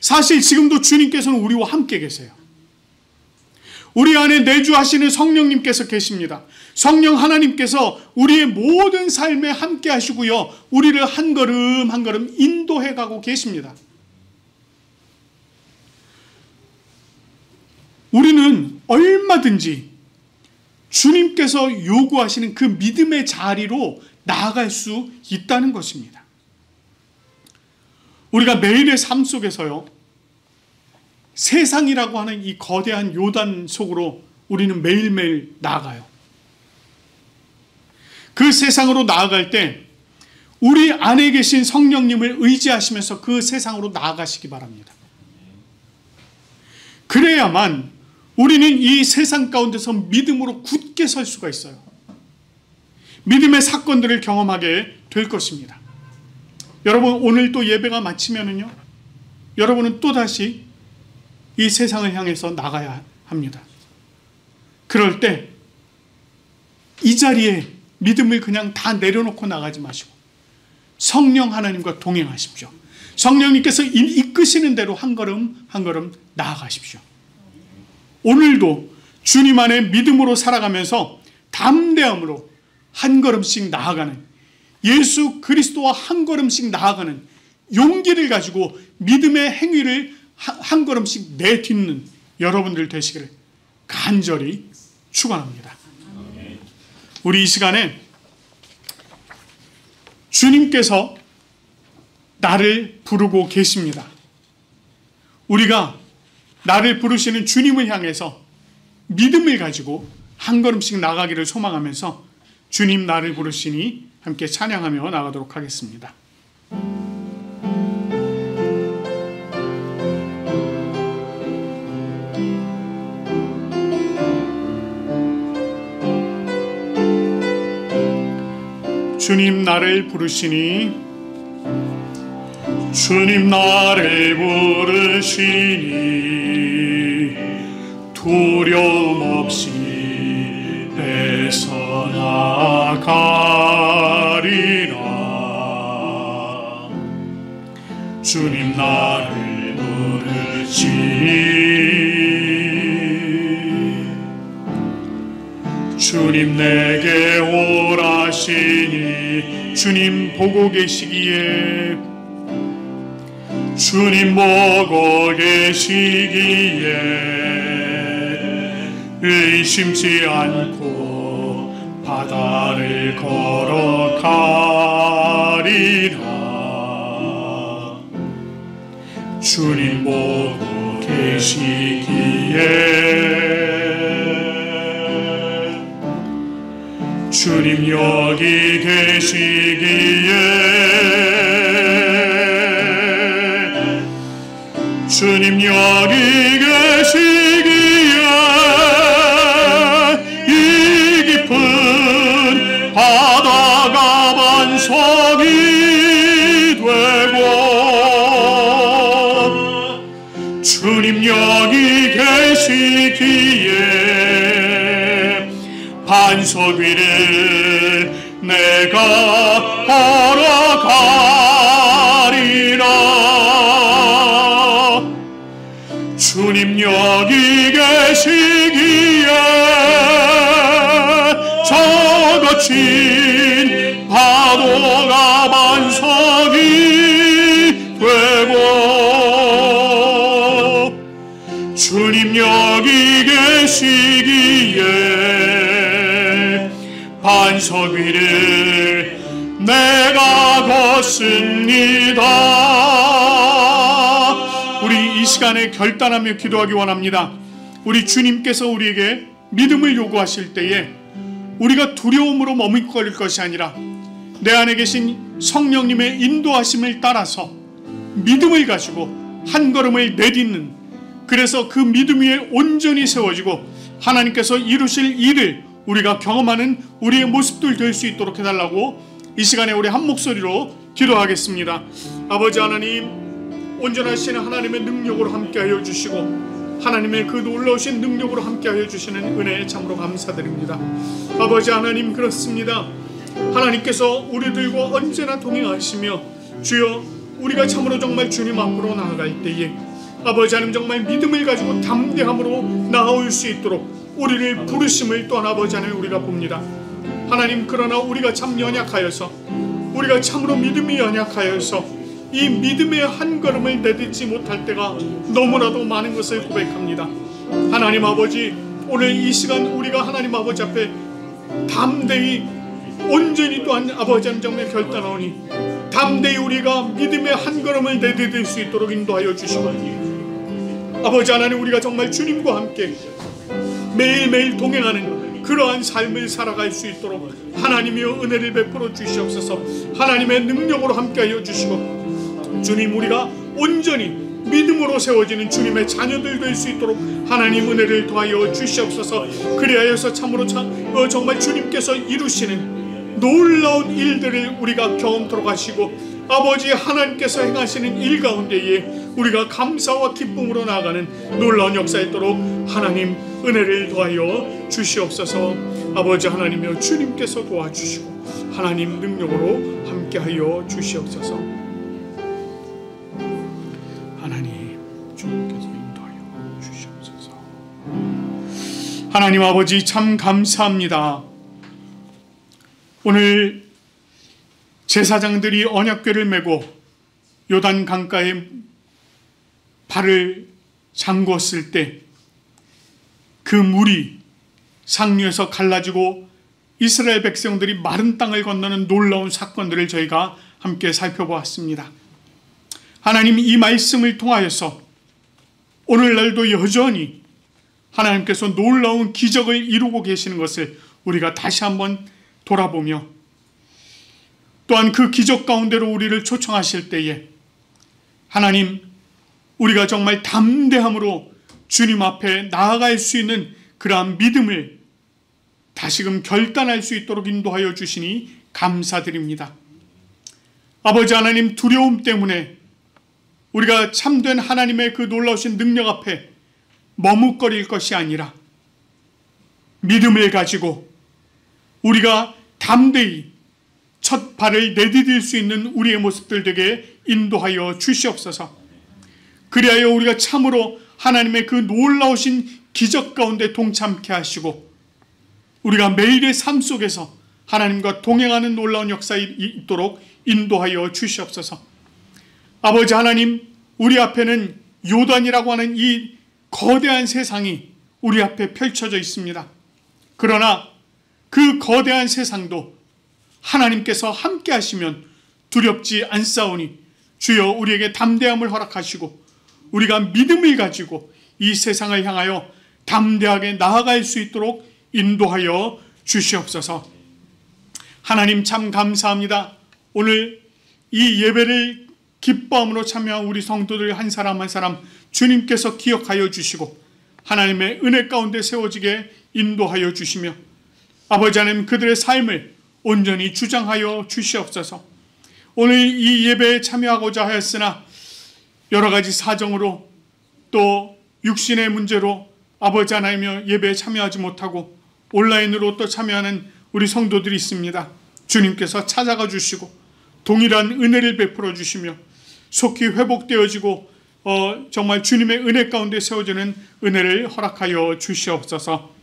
사실 지금도 주님께서는 우리와 함께 계세요. 우리 안에 내주하시는 성령님께서 계십니다. 성령 하나님께서 우리의 모든 삶에 함께 하시고요, 우리를 한 걸음 한 걸음 인도해 가고 계십니다. 우리는 얼마든지 주님께서 요구하시는 그 믿음의 자리로 나아갈 수 있다는 것입니다. 우리가 매일의 삶 속에서요, 세상이라고 하는 이 거대한 요단 속으로 우리는 매일매일 나아가요. 그 세상으로 나아갈 때 우리 안에 계신 성령님을 의지하시면서 그 세상으로 나아가시기 바랍니다. 그래야만 우리는 이 세상 가운데서 믿음으로 굳게 설 수가 있어요. 믿음의 사건들을 경험하게 될 것입니다. 여러분, 오늘 또 예배가 마치면은요, 여러분은 또다시 이 세상을 향해서 나가야 합니다. 그럴 때 이 자리에 믿음을 그냥 다 내려놓고 나가지 마시고 성령 하나님과 동행하십시오. 성령님께서 이끄시는 대로 한 걸음 한 걸음 나아가십시오. 오늘도 주님 안에 믿음으로 살아가면서 담대함으로 한 걸음씩 나아가는, 예수 그리스도와 한 걸음씩 나아가는 용기를 가지고 믿음의 행위를 한 걸음씩 내딛는 여러분들 되시기를 간절히 축원합니다. 우리 이 시간에 주님께서 나를 부르고 계십니다. 우리가 나를 부르시는 주님을 향해서 믿음을 가지고 한 걸음씩 나가기를 소망하면서 주님 나를 부르시니 함께 찬양하며 나가도록 하겠습니다. 주님 나를 부르시니, 주님 나를 부르시니 두려움 없이 애써 나가리라. 주님 나를 부르시니 주님 내게 오라시니 주님 보고 계시기에 주님 보고 계시기에 의심치 않고 바다를 걸어가리라. 주님 보고 계시기에 주님 여기 계시기에 주님 여기 계시기에 이 깊은 바다가 반석이 되고 주님 여기 계시기에 반석 위를 내가 걸어가리라. 주님 여기 계시기에 저 거친 파도가 반석이 되고 주님 여기 계시기에 반석 위를 내가 걷습니다. 우리 이 시간에 결단하며 기도하기 원합니다. 우리 주님께서 우리에게 믿음을 요구하실 때에 우리가 두려움으로 머뭇거릴 것이 아니라 내 안에 계신 성령님의 인도하심을 따라서 믿음을 가지고 한 걸음을 내딛는, 그래서 그 믿음 위에 온전히 세워지고 하나님께서 이루실 일을 우리가 경험하는 우리의 모습들 될 수 있도록 해달라고 이 시간에 우리 한 목소리로 기도하겠습니다. 아버지 하나님, 온전하신 하나님의 능력으로 함께하여 주시고 하나님의 그 놀라우신 능력으로 함께하여 주시는 은혜에 참으로 감사드립니다. 아버지 하나님, 그렇습니다. 하나님께서 우리들과 언제나 동행하시며 주여 우리가 참으로 정말 주님 앞으로 나아갈 때에 아버지 하나님 정말 믿음을 가지고 담대함으로 나아올 수 있도록 우리를 부르심을 또한 아버지 하나님 우리가 봅니다. 하나님, 그러나 우리가 참 연약하여서, 우리가 참으로 믿음이 연약하여서 이 믿음의 한 걸음을 내딛지 못할 때가 너무나도 많은 것을 고백합니다. 하나님 아버지, 오늘 이 시간 우리가 하나님 아버지 앞에 담대히 온전히 또한 아버지 하나님 정말 결단하오니 담대히 우리가 믿음의 한 걸음을 내디딜 수 있도록 인도하여 주시고, 아버지 하나님, 우리가 정말 주님과 함께 매일매일 동행하는 그러한 삶을 살아갈 수 있도록 하나님이여 은혜를 베풀어 주시옵소서. 하나님의 능력으로 함께하여 주시고, 주님, 우리가 온전히 믿음으로 세워지는 주님의 자녀들 될 수 있도록 하나님 은혜를 더하여 주시옵소서. 그리하여서 참으로 정말 주님께서 이루시는 놀라운 일들을 우리가 경험토록 하시고, 아버지 하나님께서 행하시는 일 가운데에 우리가 감사와 기쁨으로 나아가는 놀라운 역사 있도록 하나님 은혜를 더하여 주시옵소서. 아버지 하나님이여 주님께서 도와주시고 하나님 능력으로 함께하여 주시옵소서. 하나님 주님께서 인도하여 주시옵소서. 하나님 아버지, 참 감사합니다. 오늘 제사장들이 언약궤를 메고 요단 강가에 발을 잠궜을 때 그 물이 상류에서 갈라지고 이스라엘 백성들이 마른 땅을 건너는 놀라운 사건들을 저희가 함께 살펴보았습니다. 하나님, 이 말씀을 통하여서 오늘날도 여전히 하나님께서 놀라운 기적을 이루고 계시는 것을 우리가 다시 한번 돌아보며, 또한 그 기적 가운데로 우리를 초청하실 때에 하나님, 우리가 정말 담대함으로 주님 앞에 나아갈 수 있는 그러한 믿음을 다시금 결단할 수 있도록 인도하여 주시니 감사드립니다. 아버지 하나님, 두려움 때문에 우리가 참된 하나님의 그 놀라우신 능력 앞에 머뭇거릴 것이 아니라 믿음을 가지고 우리가 담대히 첫 발을 내디딜 수 있는 우리의 모습들 되게 인도하여 주시옵소서. 그리하여 우리가 참으로 하나님의 그 놀라우신 기적 가운데 동참케 하시고 우리가 매일의 삶 속에서 하나님과 동행하는 놀라운 역사에 있도록 인도하여 주시옵소서. 아버지 하나님, 우리 앞에는 요단이라고 하는 이 거대한 세상이 우리 앞에 펼쳐져 있습니다. 그러나 그 거대한 세상도 하나님께서 함께 하시면 두렵지 않사오니 주여 우리에게 담대함을 허락하시고 우리가 믿음을 가지고 이 세상을 향하여 담대하게 나아갈 수 있도록 인도하여 주시옵소서. 하나님, 참 감사합니다. 오늘 이 예배를 기뻐함으로 참여한 우리 성도들 한 사람 한 사람 주님께서 기억하여 주시고 하나님의 은혜 가운데 세워지게 인도하여 주시며, 아버지 하나님, 그들의 삶을 온전히 주장하여 주시옵소서. 오늘 이 예배에 참여하고자 하였으나 여러 가지 사정으로 또 육신의 문제로 아버지 하나님이여 예배에 참여하지 못하고 온라인으로 또 참여하는 우리 성도들이 있습니다. 주님께서 찾아가 주시고 동일한 은혜를 베풀어 주시며 속히 회복되어지고 정말 주님의 은혜 가운데 세워지는 은혜를 허락하여 주시옵소서.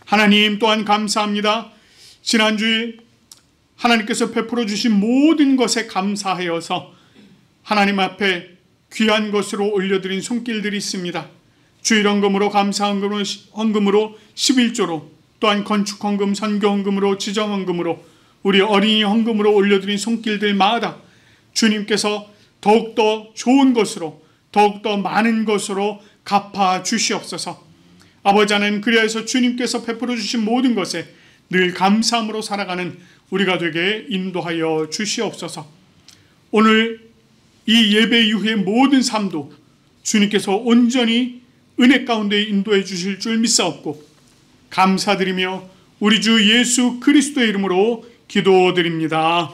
하나님, 또한 감사합니다. 지난주에 하나님께서 베풀어 주신 모든 것에 감사하여서 하나님 앞에 귀한 것으로 올려드린 손길들이 있습니다. 주일헌금으로, 감사헌금으로, 11조로, 또한 건축헌금, 선교헌금으로, 지정헌금으로, 우리 어린이 헌금으로 올려드린 손길들마다 주님께서 더욱더 좋은 것으로, 더욱더 많은 것으로 갚아 주시옵소서. 아버지 하나님, 그리하여서 주님께서 베풀어 주신 모든 것에 늘 감사함으로 살아가는 우리가 되게 인도하여 주시옵소서. 오늘 이 예배 이후의 모든 삶도 주님께서 온전히 은혜 가운데 인도해 주실 줄 믿사옵고 감사드리며 우리 주 예수 그리스도의 이름으로 기도드립니다.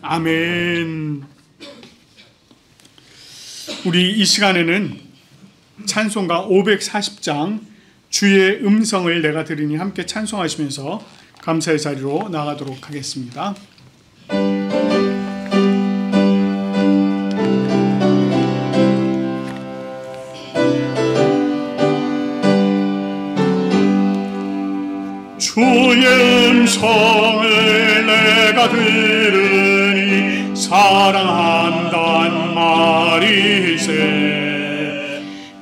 아멘. 우리 이 시간에는 찬송가 540장 주의 음성을 내가 들으니 함께 찬송하시면서 감사의 자리로 나가도록 하겠습니다. 주의 음성을 내가 들으니 사랑한단 말이세.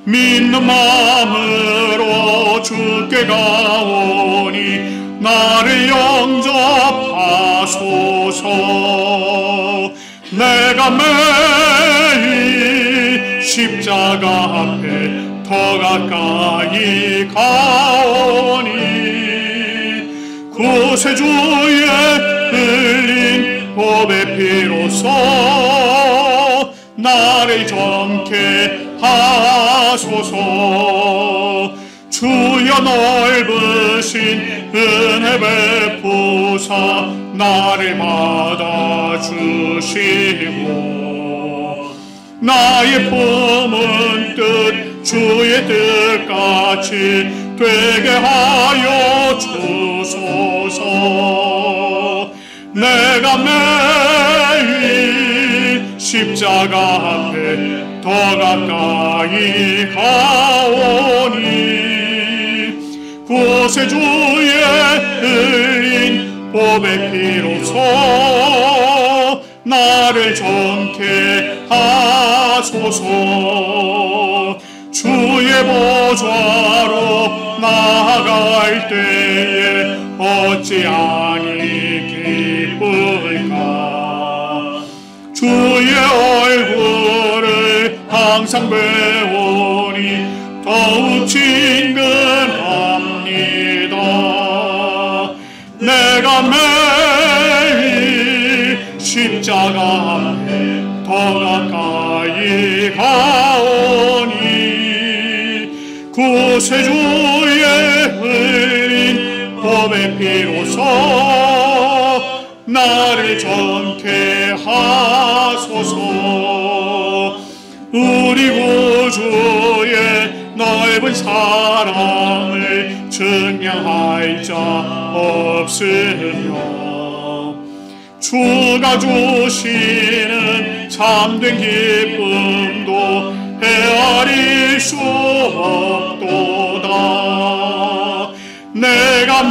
믿는 마음으로 주께 가오니 나를 영접하소서. 내가 매일 십자가 앞에 더 가까이 가오니 구세주의 흘린 보배 피로써 나를 정케 하소서. 주여 넓으신 은혜 베푸사 나를 받아주시고 나의 품은 뜻 주의 뜻같이 되게 하여 주소서. 내가 매일 십자가 앞에 더 가까이 가오니 구세주의 흘린 보배 피로써 나를 정케 하소서. 주의 보좌로 나아갈 때에 어찌 아니 기쁠까. 주의 얼굴을 항상 배우니 더욱 친근합니다. 내가 매일 십자가 앞에 더 가까이 가오니 구세주의 흘린 보배 피로써 나를 정케 하소서. 우리 구주의 넓은 사랑을 증명할 자 없으며 주가 주시는 참된 기쁨도 헤아릴 수 없도다. 내가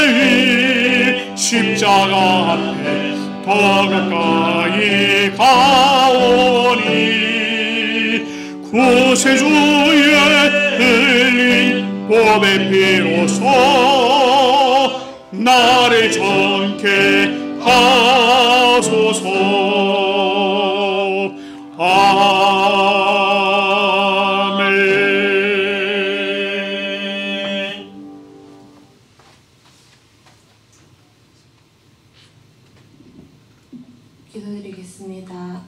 매일 십자가 앞에 더 가까이 가오니 구세주의 흘린 보배 피로써 나를 정케 하소서. 아멘. 기도드리겠습니다.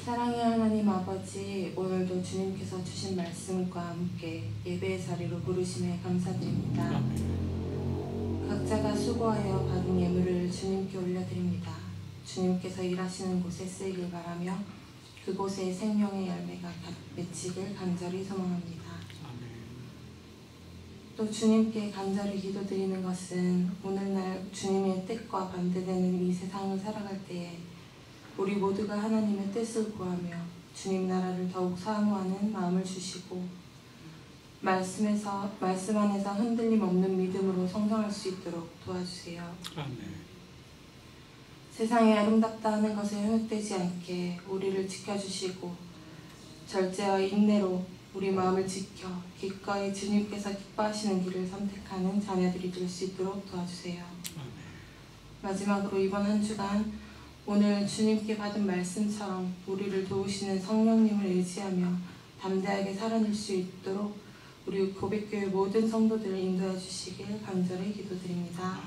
사랑의 하나님 아버지, 오늘도 주님께서 주신 말씀과 함께 예배의 자리로 부르심에 감사드립니다. 각자가 수고하여 받은 예물을 주님께 올려드립니다. 주님께서 일하시는 곳에 쓰이길 바라며 그곳에 생명의 열매가 맺히길 간절히 소망합니다. 또 주님께 간절히 기도드리는 것은 오늘날 주님의 뜻과 반대되는 이 세상을 살아갈 때에 우리 모두가 하나님의 뜻을 구하며 주님 나라를 더욱 사모하는 마음을 주시고 말씀 안에서 흔들림 없는 믿음으로 성장할 수 있도록 도와주세요. 아멘. 세상이 아름답다 하는 것에 현혹되지 않게 우리를 지켜주시고 절제와 인내로 우리 마음을 지켜 기꺼이 주님께서 기뻐하시는 길을 선택하는 자녀들이 될 수 있도록 도와주세요. 마지막으로 이번 한 주간 오늘 주님께 받은 말씀처럼 우리를 도우시는 성령님을 의지하며 담대하게 살아낼 수 있도록 우리 고백교회 모든 성도들을 인도해 주시길 간절히 기도드립니다.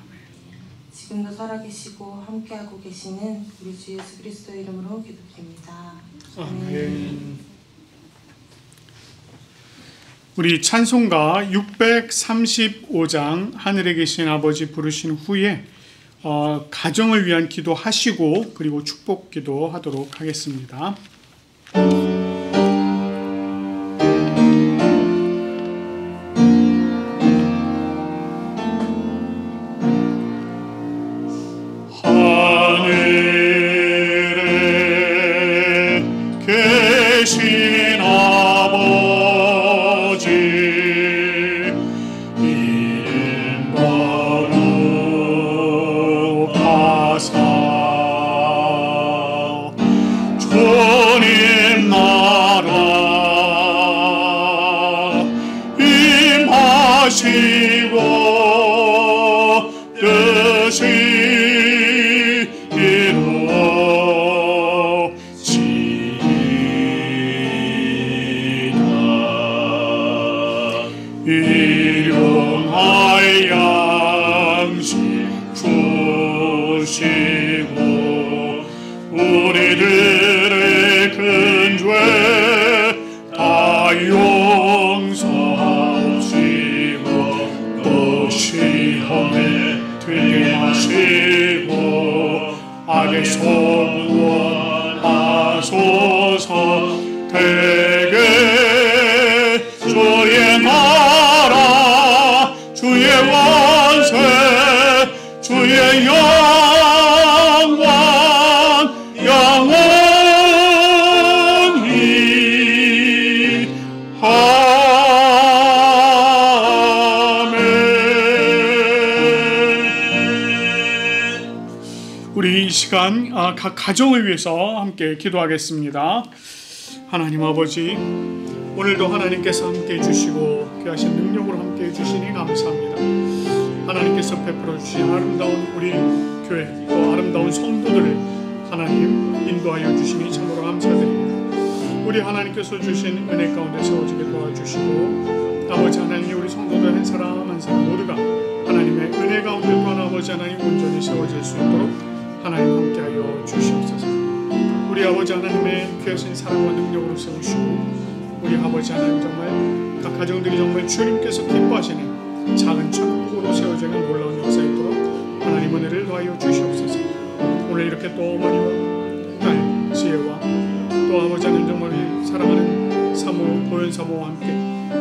지금도 살아계시고 함께하고 계시는 우리 주 예수 그리스도의 이름으로 기도드립니다. 아멘. 우리 찬송가 635장 하늘에 계신 아버지 부르신 후에 가정을 위한 기도하시고 그리고 축복 기도하도록 하겠습니다. 하늘에 계신 아버지 이름 거룩하사 주님 나 일용할 양식 주시고 우리들의 큰 죄 다 용서하시고 또 시험에 들게 하시고 악에서 구원하소서. 대개 주의 나라 주의 원세 주의 영광 영원히 아멘. 우리 이 시간 각 가정을 위해서 함께 기도하겠습니다. 하나님 아버지, 오늘도 하나님께서 함께 해주시고 귀하신 능력으로 함께 해주시니 감사합니다. 하나님께서 베풀어 주신 아름다운 우리 교회 또 아름다운 성도들을 하나님 인도하여 주시니 참으로 감사드립니다. 우리 하나님께서 주신 은혜 가운데 세워지게 도와주시고 아버지 하나님, 우리 성도들 한 사람 한 사람 모두가 하나님의 은혜 가운데 또한 아버지 하나님 온전히 세워질 수 있도록 하나님 함께하여 주시옵소서. 우리 아버지 하나님의 귀하신 사랑과 능력으로 세우시고 우리 아버지 하나님, 정말 각 가정들이 정말 주님께서 기뻐하시는 작은 천국으로 세워지는 놀라운 역사 있도록 하나님 은혜를 더하여 주시옵소서. 오늘 이렇게 또 어머니와 딸 지혜와 또 아버지 하나님, 정말 사랑하는 사모 보현 사모와 함께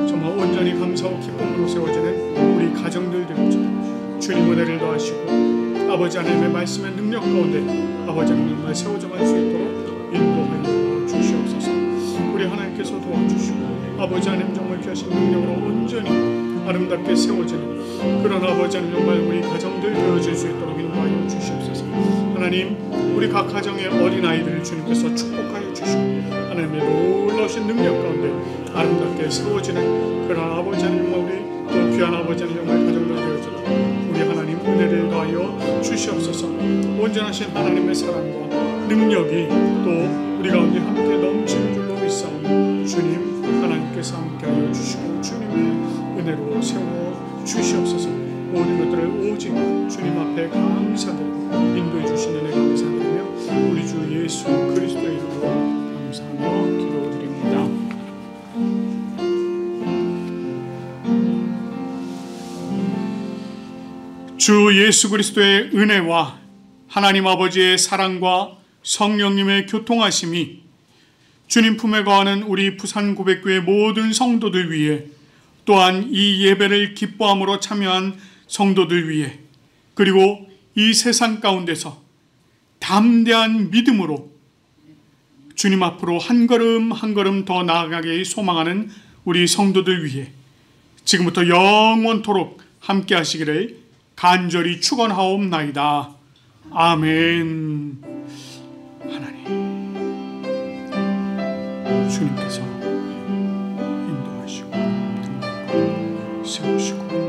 정말 온전히 감사와 기쁨으로 세워지는 우리 가정들 되고자 주님 은혜를 더하시고 아버지 하나님의 말씀의 능력 가운데 아버지 하나님 정말 세워져갈 수 있도록 인도하여 주시옵소서. 우리 하나님께서 도와주시고 아버지 하나님 정말 귀하신 능력으로 온전히 아름답게 세워지는 그런 아버지 하나님 정말 우리 가정들 되어질 수 있도록 인도하여 주시옵소서. 하나님, 우리 각 가정의 어린아이들을 주님께서 축복하여 주시고 하나님의 놀라우신 능력 가운데 아름답게 세워지는 그런 아버지 하나님 정말 우리 또 귀한 아버지 하나님 정말 가정들 되어지도록 우리 하나님 은혜를 더하여 주시옵소서. 온전하신 하나님의 사랑과 능력이 또 우리 가운데 함께 넘치는 줄로 믿사오니 주님 하나님께서 함께하여 주시고 주님의 은혜로 세워 주시옵소서. 모든 것들을 오직 주님 앞에 감사드리고 인도해 주신 은혜 감사드리며 우리 주 예수 그리스도의 이름으로 감사하며 기도드립니다. 주 예수 그리스도의 은혜와 하나님 아버지의 사랑과 성령님의 교통하심이 주님 품에 거하는 우리 부산 고백교회 모든 성도들 위해, 또한 이 예배를 기뻐함으로 참여한 성도들 위해, 그리고 이 세상 가운데서 담대한 믿음으로 주님 앞으로 한 걸음 한 걸음 더 나아가게 소망하는 우리 성도들 위해 지금부터 영원토록 함께 하시기를 간절히 축원하옵나이다. 아멘. 하나님, 주님께서 인도하시고 세우시고